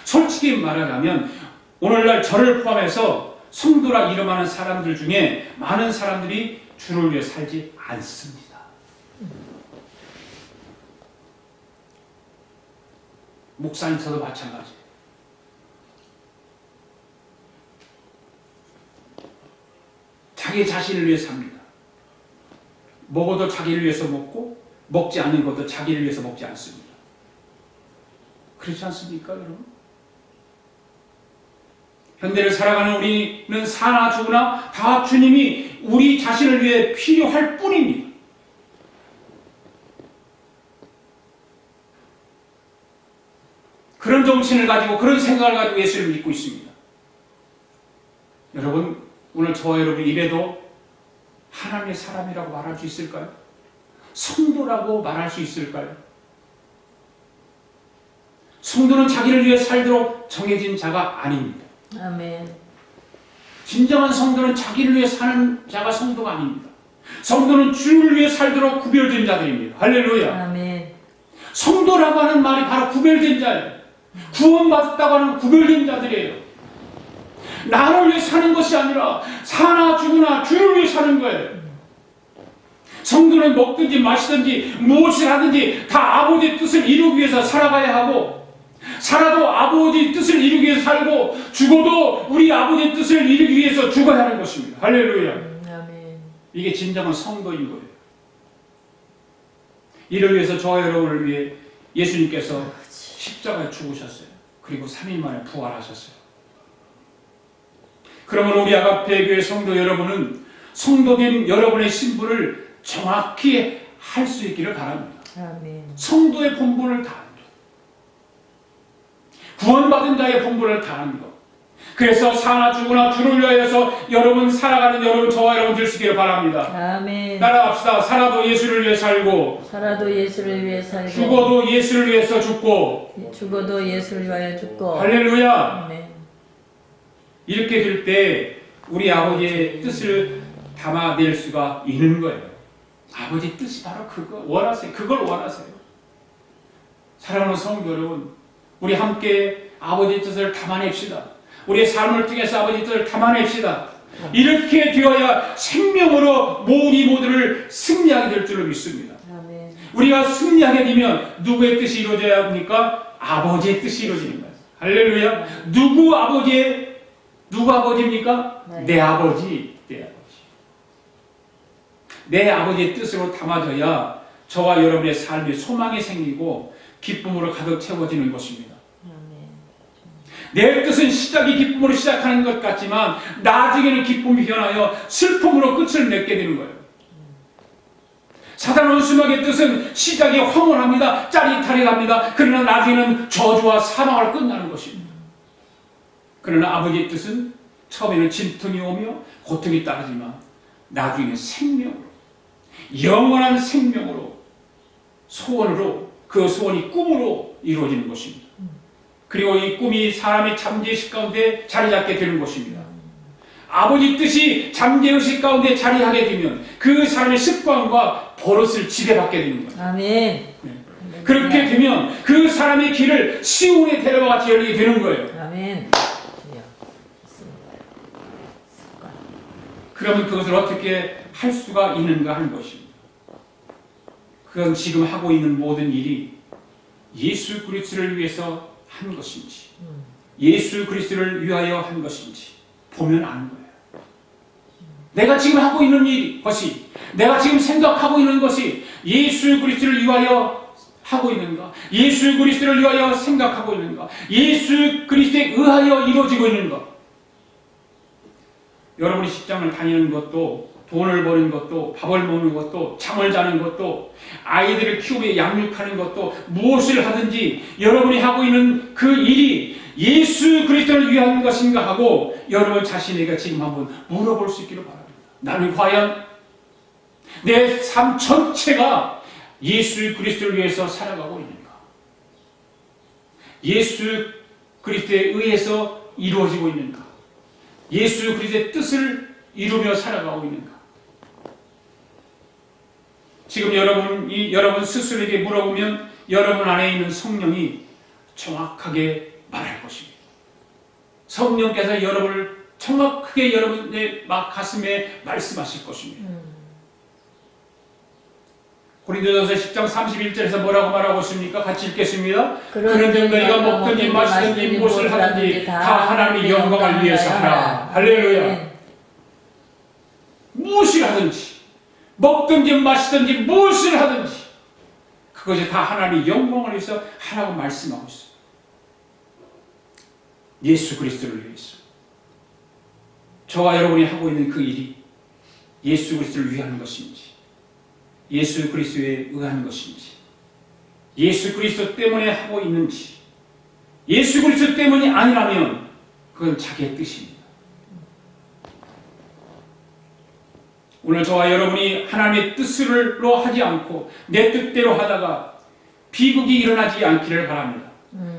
솔직히 말하자면 오늘날 저를 포함해서 성도라 이름하는 사람들 중에 많은 사람들이 주를 위해 살지 않습니다. 목사님 저도 마찬가지예요. 자기 자신을 위해 삽니다. 먹어도 자기를 위해서 먹고 먹지 않는 것도 자기를 위해서 먹지 않습니다. 그렇지 않습니까, 여러분? 현대를 살아가는 우리는 사나 죽으나 다 주님이 우리 자신을 위해 필요할 뿐입니다. 그런 정신을 가지고 그런 생각을 가지고 예수를 믿고 있습니다. 여러분, 오늘 저와 여러분 입에도 하나님의 사람이라고 말할 수 있을까요? 성도라고 말할 수 있을까요? 성도는 자기를 위해 살도록 정해진 자가 아닙니다. 아멘. 진정한 성도는 자기를 위해 사는 자가 성도가 아닙니다. 성도는 주를 위해 살도록 구별된 자들입니다. 할렐루야. 아멘. 성도라고 하는 말이 바로 구별된 자예요. 구원받았다고 하는 구별된 자들이에요. 나를 위해 사는 것이 아니라 사나 죽으나 주를 위해 사는 거예요. 성도는 먹든지 마시든지 무엇을 하든지 다 아버지의 뜻을 이루기 위해서 살아가야 하고, 살아도 아버지의 뜻을 이루기 위해서 살고, 죽어도 우리 아버지의 뜻을 이루기 위해서 죽어야 하는 것입니다. 할렐루야. 아멘. 이게 진정한 성도인 거예요. 이를 위해서 저와 여러분을 위해 예수님께서 십자가에 죽으셨어요. 그리고 3일 만에 부활하셨어요. 그러므로 우리 아가페 교회 성도 여러분은 성도된 여러분의 신분을 정확히 할 수 있기를 바랍니다. 아멘. 성도의 본분을 다하는 것, 구원받은 자의 본분을 다하는 것. 그래서 사나 죽으나 주를 위하여서 여러분 살아가는 여러분, 저와 여러분 될 수 있기를 바랍니다. 아멘. 따라갑시다. 살아도 예수를 위해 살고, 살아도 예수를 위해 살고, 죽어도 예수를 위해서 죽고, 죽어도 예수를 위하여 죽고. 할렐루야. 아멘. 이렇게 될 때 우리 아버지의 뜻을 담아낼 수가 있는 거예요. 아버지 뜻이 바로 그거 원하세요. 그걸 원하세요. 사랑하는 성도 여러분, 우리 함께 아버지의 뜻을 담아냅시다. 우리의 삶을 통해서 아버지의 뜻을 담아냅시다. 이렇게 되어야 생명으로 우리 모두를 승리하게 될 줄로 믿습니다. 아멘. 우리가 승리하게 되면 누구의 뜻이 이루어져야 합니까? 아버지의 뜻이 이루어지는 거예요. 할렐루야. 누구 아버지입니까? 네. 내 아버지. 내 아버지의 뜻으로 담아져야 저와 여러분의 삶에 소망이 생기고 기쁨으로 가득 채워지는 것입니다. 아멘. 내 뜻은 시작이 기쁨으로 시작하는 것 같지만 나중에는 기쁨이 변하여 슬픔으로 끝을 맺게 되는 거예요. 사단 원수막의 뜻은 시작이 황홀합니다. 짜릿하게 갑니다. 그러나 나중에는 저주와 사망으로 끝나는 것입니다. 그러나 아버지의 뜻은 처음에는 진통이 오며 고통이 따르지만 나중에는 생명으로, 영원한 생명으로, 소원으로, 그 소원이 꿈으로 이루어지는 것입니다. 그리고 이 꿈이 사람의 잠재의식 가운데 자리 잡게 되는 것입니다. 아버지 뜻이 잠재의식 가운데 자리하게 되면 그 사람의 습관과 버릇을 지배받게 되는 거예요. 아멘. 그렇게 되면 그 사람의 길을 시온의 대로와 같이 열리게 되는 거예요. 아멘. 그러면 그것을 어떻게 할 수가 있는가 하는 것입니다. 그건 지금 하고 있는 모든 일이 예수 그리스도를 위해서 한 것인지, 예수 그리스도를 위하여 한 것인지 보면 아는 거예요. 내가 지금 하고 있는 것이, 내가 지금 생각하고 있는 것이 예수 그리스도를 위하여 하고 있는가? 예수 그리스도를 위하여 생각하고 있는가? 예수 그리스도에 의하여 이루어지고 있는가? 여러분이 직장을 다니는 것도, 돈을 버는 것도, 밥을 먹는 것도, 잠을 자는 것도, 아이들을 키우며 양육하는 것도, 무엇을 하든지 여러분이 하고 있는 그 일이 예수 그리스도를 위한 것인가 하고 여러분 자신에게 지금 한번 물어볼 수 있기를 바랍니다. 나는 과연 내 삶 전체가 예수 그리스도를 위해서 살아가고 있는가? 예수 그리스도에 의해서 이루어지고 있는가? 예수 그리스도의 뜻을 이루며 살아가고 있는가? 지금 여러분 스스로에게 물어보면 여러분 안에 있는 성령이 정확하게 말할 것입니다. 성령께서 여러분을 정확하게 여러분의 가슴에 말씀하실 것입니다. 고린도전서 10장 31절에서 뭐라고 말하고 있습니까? 같이 읽겠습니다. 그런즉 너희가 먹든지 마시든지 무엇을 하든지 다 하나님의 영광을 위해서 하라. 할렐루야. 무엇을 하든지, 먹든지 마시든지 무엇을 하든지 그것이 다 하나님의 영광을 위해서 하라고 말씀하고 있어요. 예수 그리스도를 위해서. 저와 여러분이 하고 있는 그 일이 예수 그리스도를 위한 것인지, 예수 그리스도에 의한 것인지, 예수 그리스도 때문에 하고 있는지, 예수 그리스도 때문이 아니라면 그건 자기의 뜻입니다. 오늘 저와 여러분이 하나님의 뜻으로 하지 않고 내 뜻대로 하다가 비극이 일어나지 않기를 바랍니다.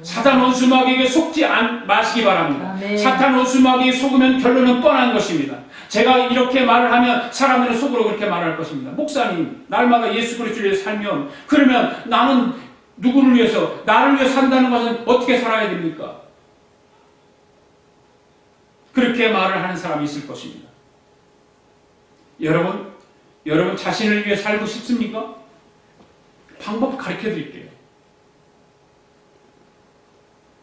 사탄 원수마귀에게 속지 마시기 바랍니다. 아멘. 사탄 원수마귀에 속으면 결론은 뻔한 것입니다. 제가 이렇게 말을 하면 사람들은 속으로 그렇게 말할 것입니다. 목사님, 날마다 예수 그리스도를 위해 살면, 그러면 나는 누구를 위해서, 나를 위해 산다는 것은 어떻게 살아야 됩니까? 그렇게 말을 하는 사람이 있을 것입니다. 여러분 자신을 위해 살고 싶습니까? 방법 가르쳐 드릴게요.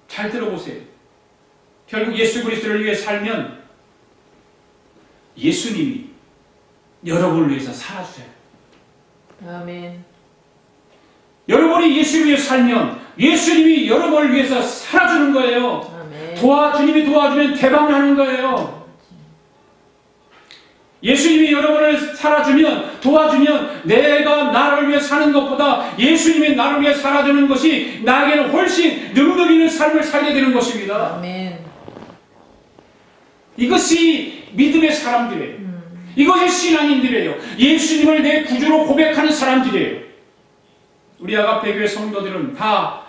잘 들어보세요. 결국 예수 그리스도를 위해 살면 예수님이 여러분을 위해서 살아주세요. 아멘. 여러분이 예수를 위해 살면 예수님이 여러분을 위해서 살아주는 거예요. 아멘. 주님이 도와주면 대박 나는 거예요. 예수님이 여러분을 살아주면, 도와주면 내가 나를 위해 사는 것보다 예수님이 나를 위해 살아주는 것이 나에게는 훨씬 능력 있는 삶을 살게 되는 것입니다. 아멘. 이것이 믿음의 사람들이에요. 이것이 신앙인들이에요. 예수님을 내 구주로 고백하는 사람들이에요. 우리 아가페 교회 성도들은 다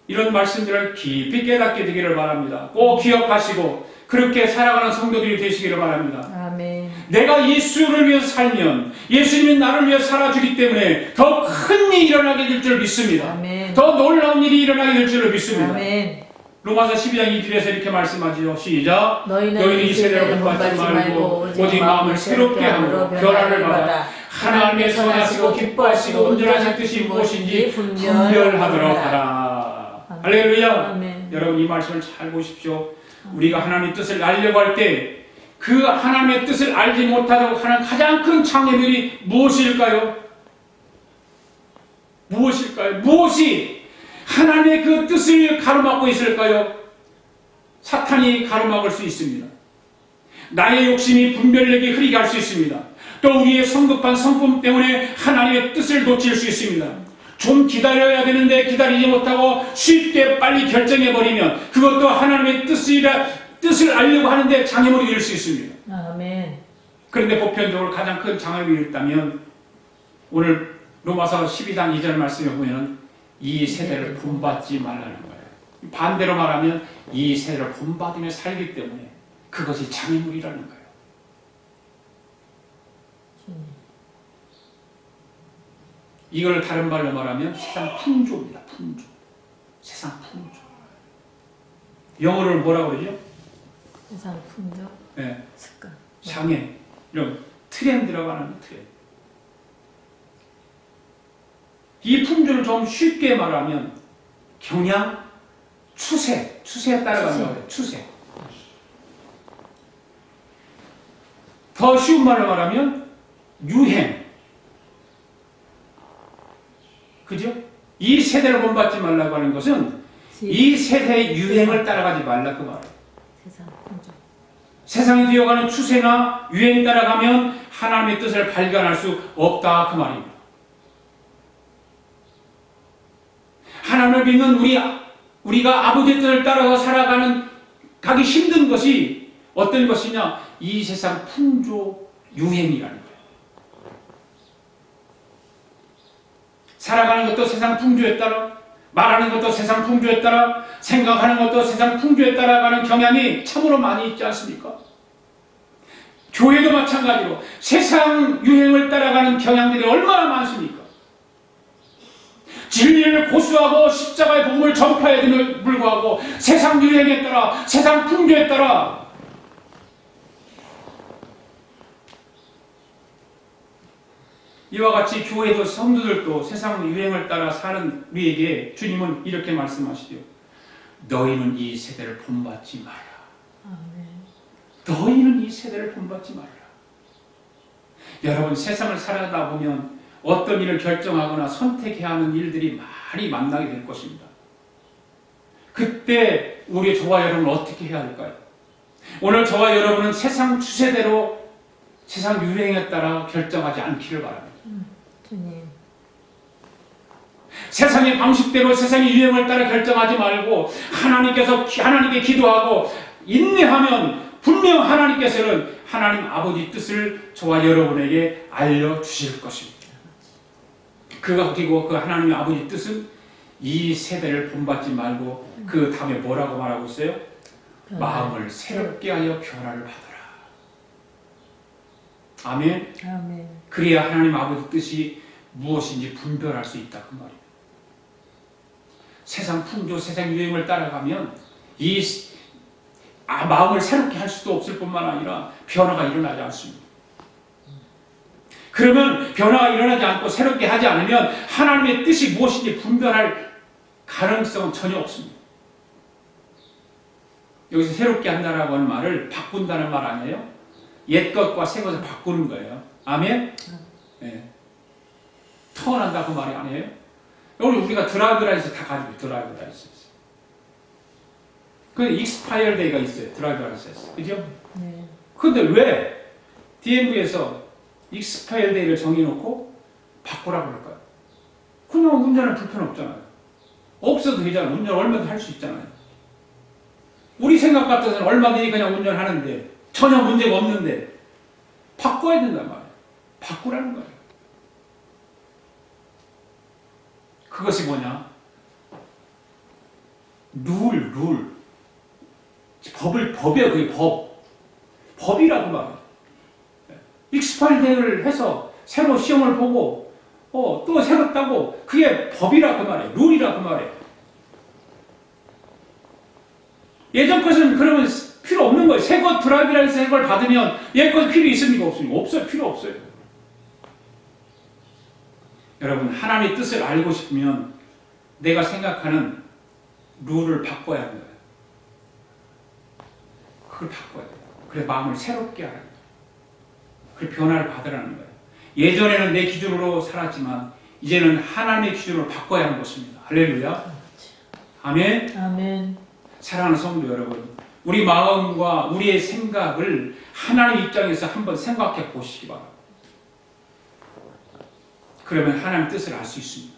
이런 말씀들을 깊이 깨닫게 되기를 바랍니다. 꼭 기억하시고 그렇게 살아가는 성도들이 되시기를 바랍니다. 아멘. 내가 예수를 위해서 살면 예수님이 나를 위해 살아주기 때문에 더 큰 일이 일어나게 될 줄 믿습니다. 아멘. 더 놀라운 일이 일어나게 될 줄 믿습니다. 아멘. 로마서 12장 2절에서 이렇게 말씀하죠. 시작. 너희는 이 세대를 본받지 말고 오직 마음을 새롭게 함으로 변화를 받아 하나님의 선하시고 기뻐하시고 온전하신 뜻이 무엇인지 분별하도록 하라. 할렐루야. 아멘. 여러분 이 말씀을 잘 보십시오. 우리가 하나님의 뜻을 알려고 할 때 그 하나님의 뜻을 알지 못하도록 하는 가장 큰 장애물이 무엇일까요? 무엇이 하나님의 그 뜻을 가로막고 있을까요? 사탄이 가로막을 수 있습니다. 나의 욕심이 분별력이 흐리게 할 수 있습니다. 또 우리의 성급한 성품 때문에 하나님의 뜻을 놓칠 수 있습니다. 좀 기다려야 되는데 기다리지 못하고 쉽게 빨리 결정해버리면 그것도 하나님의 뜻을 알려고 하는데 장애물이 될 수 있습니다. 아멘. 그런데 보편적으로 가장 큰 장애물이 있다면 오늘 로마서 12장 2절 말씀에 보면 이 세대를 본받지 말라는 거예요. 반대로 말하면 이 세대를 본받으며 살기 때문에 그것이 장애물이라는 거예요. 이걸 다른 말로 말하면 세상 풍조입니다. 세상 풍조. 영어로 뭐라고 그러죠? 세상 풍조. 네. 습관. 장애. 이런 트렌드라고 하는 트렌드. 이 풍조를 좀 쉽게 말하면 경향, 추세에 따라가는 거예요. 추세. 더 쉬운 말로 말하면 유행. 그죠? 이 세대를 본받지 말라고 하는 것은 이 세대의 유행을 따라가지 말라 그 말이에요. 세상 풍조. 세상이 되어가는 추세나 유행 따라가면 하나님의 뜻을 발견할 수 없다 그 말입니다. 하나님을 믿는 우리가 아버지의 뜻을 따라서 가기 힘든 것이 어떤 것이냐? 이 세상 풍조 유행이라는 거예요. 살아가는 것도 세상 풍조에 따라, 말하는 것도 세상 풍조에 따라, 생각하는 것도 세상 풍조에 따라가는 경향이 참으로 많이 있지 않습니까? 교회도 마찬가지로 세상 유행을 따라가는 경향들이 얼마나 많습니까? 진리를 고수하고 십자가의 복음을 전파해야 됨을 불구하고 세상 유행에 따라, 세상 풍조에 따라 이와 같이 교회도 성도들도 세상 유행을 따라 사는 우리에게 주님은 이렇게 말씀하시죠. 너희는 이 세대를 본받지 마라. 너희는 이 세대를 본받지 마라. 여러분 세상을 살아가다 보면 어떤 일을 결정하거나 선택해야 하는 일들이 많이 만나게 될 것입니다. 그때 저와 여러분은 어떻게 해야 할까요? 오늘 저와 여러분은 세상 추세대로 세상 유행에 따라 결정하지 않기를 바랍니다. 주님. 세상의 방식대로 세상의 유행을 따라 결정하지 말고 하나님께 기도하고 인내하면 분명 하나님께서는 하나님 아버지 뜻을 저와 여러분에게 알려주실 것입니다. 그리고 그 하나님의 아버지 뜻은 이 세대를 본받지 말고 그 다음에 뭐라고 말하고 있어요? 마음을 새롭게 하여 변화를 받아라. 아멘. 아멘. 그래야 하나님 아버지 뜻이 무엇인지 분별할 수 있다 그 말이에요. 세상 풍조, 세상 유행을 따라가면 마음을 새롭게 할 수도 없을 뿐만 아니라 변화가 일어나지 않습니다. 그러면 변화가 일어나지 않고 새롭게 하지 않으면 하나님의 뜻이 무엇인지 분별할 가능성은 전혀 없습니다. 여기서 새롭게 한다라고 하는 말을 바꾼다는 말 아니에요? 옛 것과 새 것을 바꾸는 거예요. 아멘? 네. 턴한다 그 말이 아니에요? 오늘 우리가 드라이브라이스 다 가지고 드라이브라이스. 그 익스파이어 데이가 있어요. 드라이브라이스. 그죠? 네. 근데 왜 DMV에서 익스파이어 데이를 정해놓고 바꾸라고 할까요? 그냥 운전할 불편 없잖아요. 없어도 되잖아요. 운전 얼마든지 할 수 있잖아요. 우리 생각 같아서는 얼마든지 그냥 운전하는데 전혀 문제가 없는데 바꿔야 된단 말이에요. 바꾸라는 거예요. 그것이 뭐냐? 룰. 법이에요. 그게 법이라고 말해요. 익스파일 대회를 해서 새로 시험을 보고 또 새로 따고 그게 법이라고 말해요. 룰이라고 말해요. 예전 것은 그러면 필요 없는 거예요. 새 것 드라이브라이스 새 걸 받으면 옛 것 필요 있습니까? 없습니까? 없어요. 필요 없어요. 여러분 하나님의 뜻을 알고 싶으면 내가 생각하는 룰을 바꿔야 하는 거예요. 그걸 바꿔야 돼요. 그래 마음을 새롭게 하라는 거예요. 그 변화를 받으라는 거예요. 예전에는 내 기준으로 살았지만 이제는 하나님의 기준으로 바꿔야 하는 것입니다. 할렐루야. 아멘. 아멘. 사랑하는 성도 여러분, 우리 마음과 우리의 생각을 하나님 입장에서 한번 생각해 보시기 바랍니다. 그러면 하나님 뜻을 알 수 있습니다.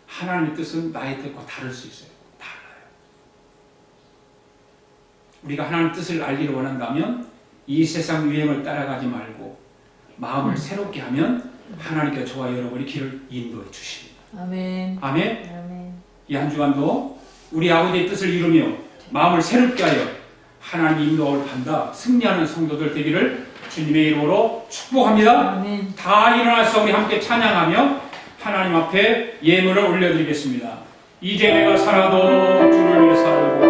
하나님의 뜻은 나의 뜻과 다를 수 있어요. 달라요. 우리가 하나님 뜻을 알기를 원한다면 이 세상 유행을 따라가지 말고 마음을 새롭게 하면 하나님께서 저와 여러분이 길을 인도해 주십니다. 아멘. 아멘. 아멘. 이 한 주간도 우리 아버지의 뜻을 이루며 마음을 새롭게 하여 하나님 인도를 받아 승리하는 성도들 되기를 주님의 이름으로 축복합니다. 아멘. 다 일어나서 우리 함께 찬양하며 하나님 앞에 예물을 올려드리겠습니다. 이제 내가 살아도 주를 위해 살고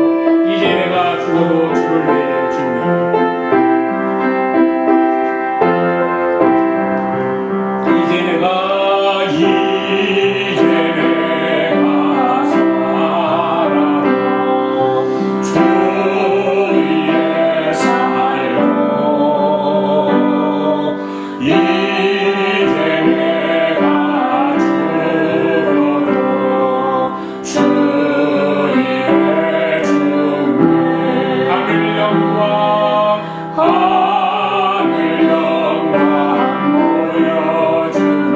이제 내가 죽어도 주를 위해 죽는 이제 내가 살아도 주 위에 살고 이제 내가 죽어도 주 위에 죽는 하늘 영광 보여주며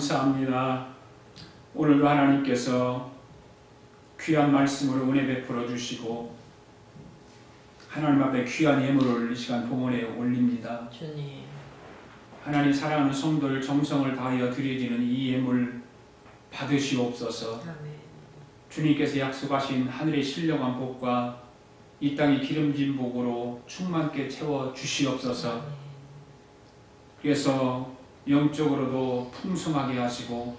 감사합니다. 오늘도 하나님께서 귀한 말씀으로 은혜 베풀어 주시고 하나님 앞에 귀한 예물을 이 시간 봉헌에 올립니다. 주님. 하나님 사랑하는 성도를 정성을 다하여 드려지는 이 예물 받으시옵소서. 아멘. 주님께서 약속하신 하늘의 신령한 복과 이 땅의 기름진 복으로 충만케 채워 주시옵소서. 아멘. 그래서 영적으로도 풍성하게 하시고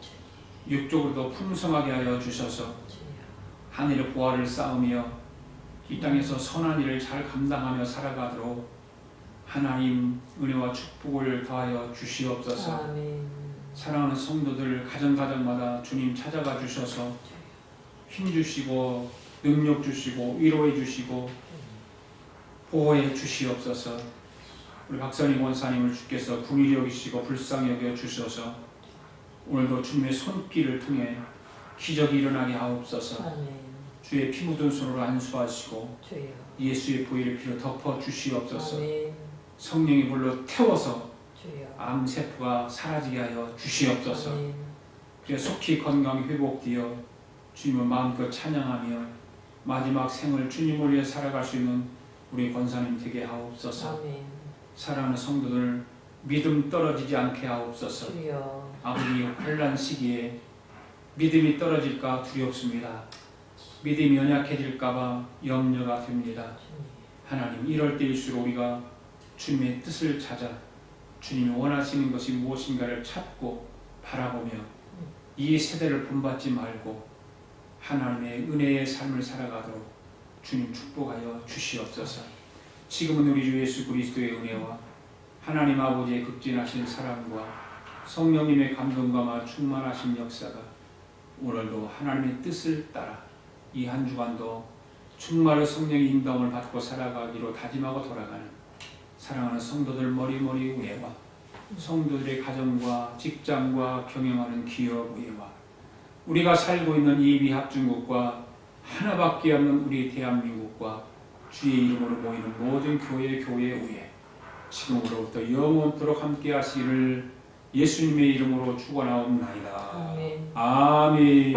육적으로도 풍성하게 하여 주셔서 주여. 하늘의 보화를 쌓으며 이 땅에서 선한 일을 잘 감당하며 살아가도록 하나님 은혜와 축복을 더하여 주시옵소서. 아멘. 사랑하는 성도들 가정가정마다 주님 찾아가 주셔서 힘주시고 능력 주시고 위로해 주시고 보호해 주시옵소서. 우리 박선희 권사님을 주께서 긍휼히 여기시고 불쌍히 여겨 주셔서 오늘도 주님의 손길을 통해 기적이 일어나게 하옵소서. 아멘. 주의 피 묻은 손으로 안수하시고 주여. 예수의 보혈의 피로 덮어 주시옵소서. 아멘. 성령이 불로 태워서 주여. 암세포가 사라지게 하여 주시옵소서. 아멘. 그래 속히 건강이 회복되어 주님을 마음껏 찬양하며 마지막 생을 주님을 위해 살아갈 수 있는 우리 권사님 되게 하옵소서. 아멘. 사랑하는 성도들 믿음 떨어지지 않게 하옵소서. 주여. 아버지 혼란 시기에 믿음이 떨어질까 두렵습니다. 믿음이 연약해질까봐 염려가 됩니다. 주님. 하나님 이럴 때일수록 우리가 주님의 뜻을 찾아 주님이 원하시는 것이 무엇인가를 찾고 바라보며 이 세대를 본받지 말고 하나님의 은혜의 삶을 살아가도록 주님 축복하여 주시옵소서. 지금은 우리 주 예수 그리스도의 은혜와 하나님 아버지의 극진하신 사랑과 성령님의 감동과 충만하신 역사가 오늘도 하나님의 뜻을 따라 이 한 주간도 충만한 성령의 인도함을 받고 살아가기로 다짐하고 돌아가는 사랑하는 성도들 머리머리 위에와 성도들의 가정과 직장과 경영하는 기업 위에와 우리가 살고 있는 이 미합중국과 하나밖에 없는 우리 대한민국과 주의 이름으로 모이는 모든 교회 위에 지금으로부터 영원토록 함께 하시기를 예수님의 이름으로 축원하옵나이다. 아멘. 아멘.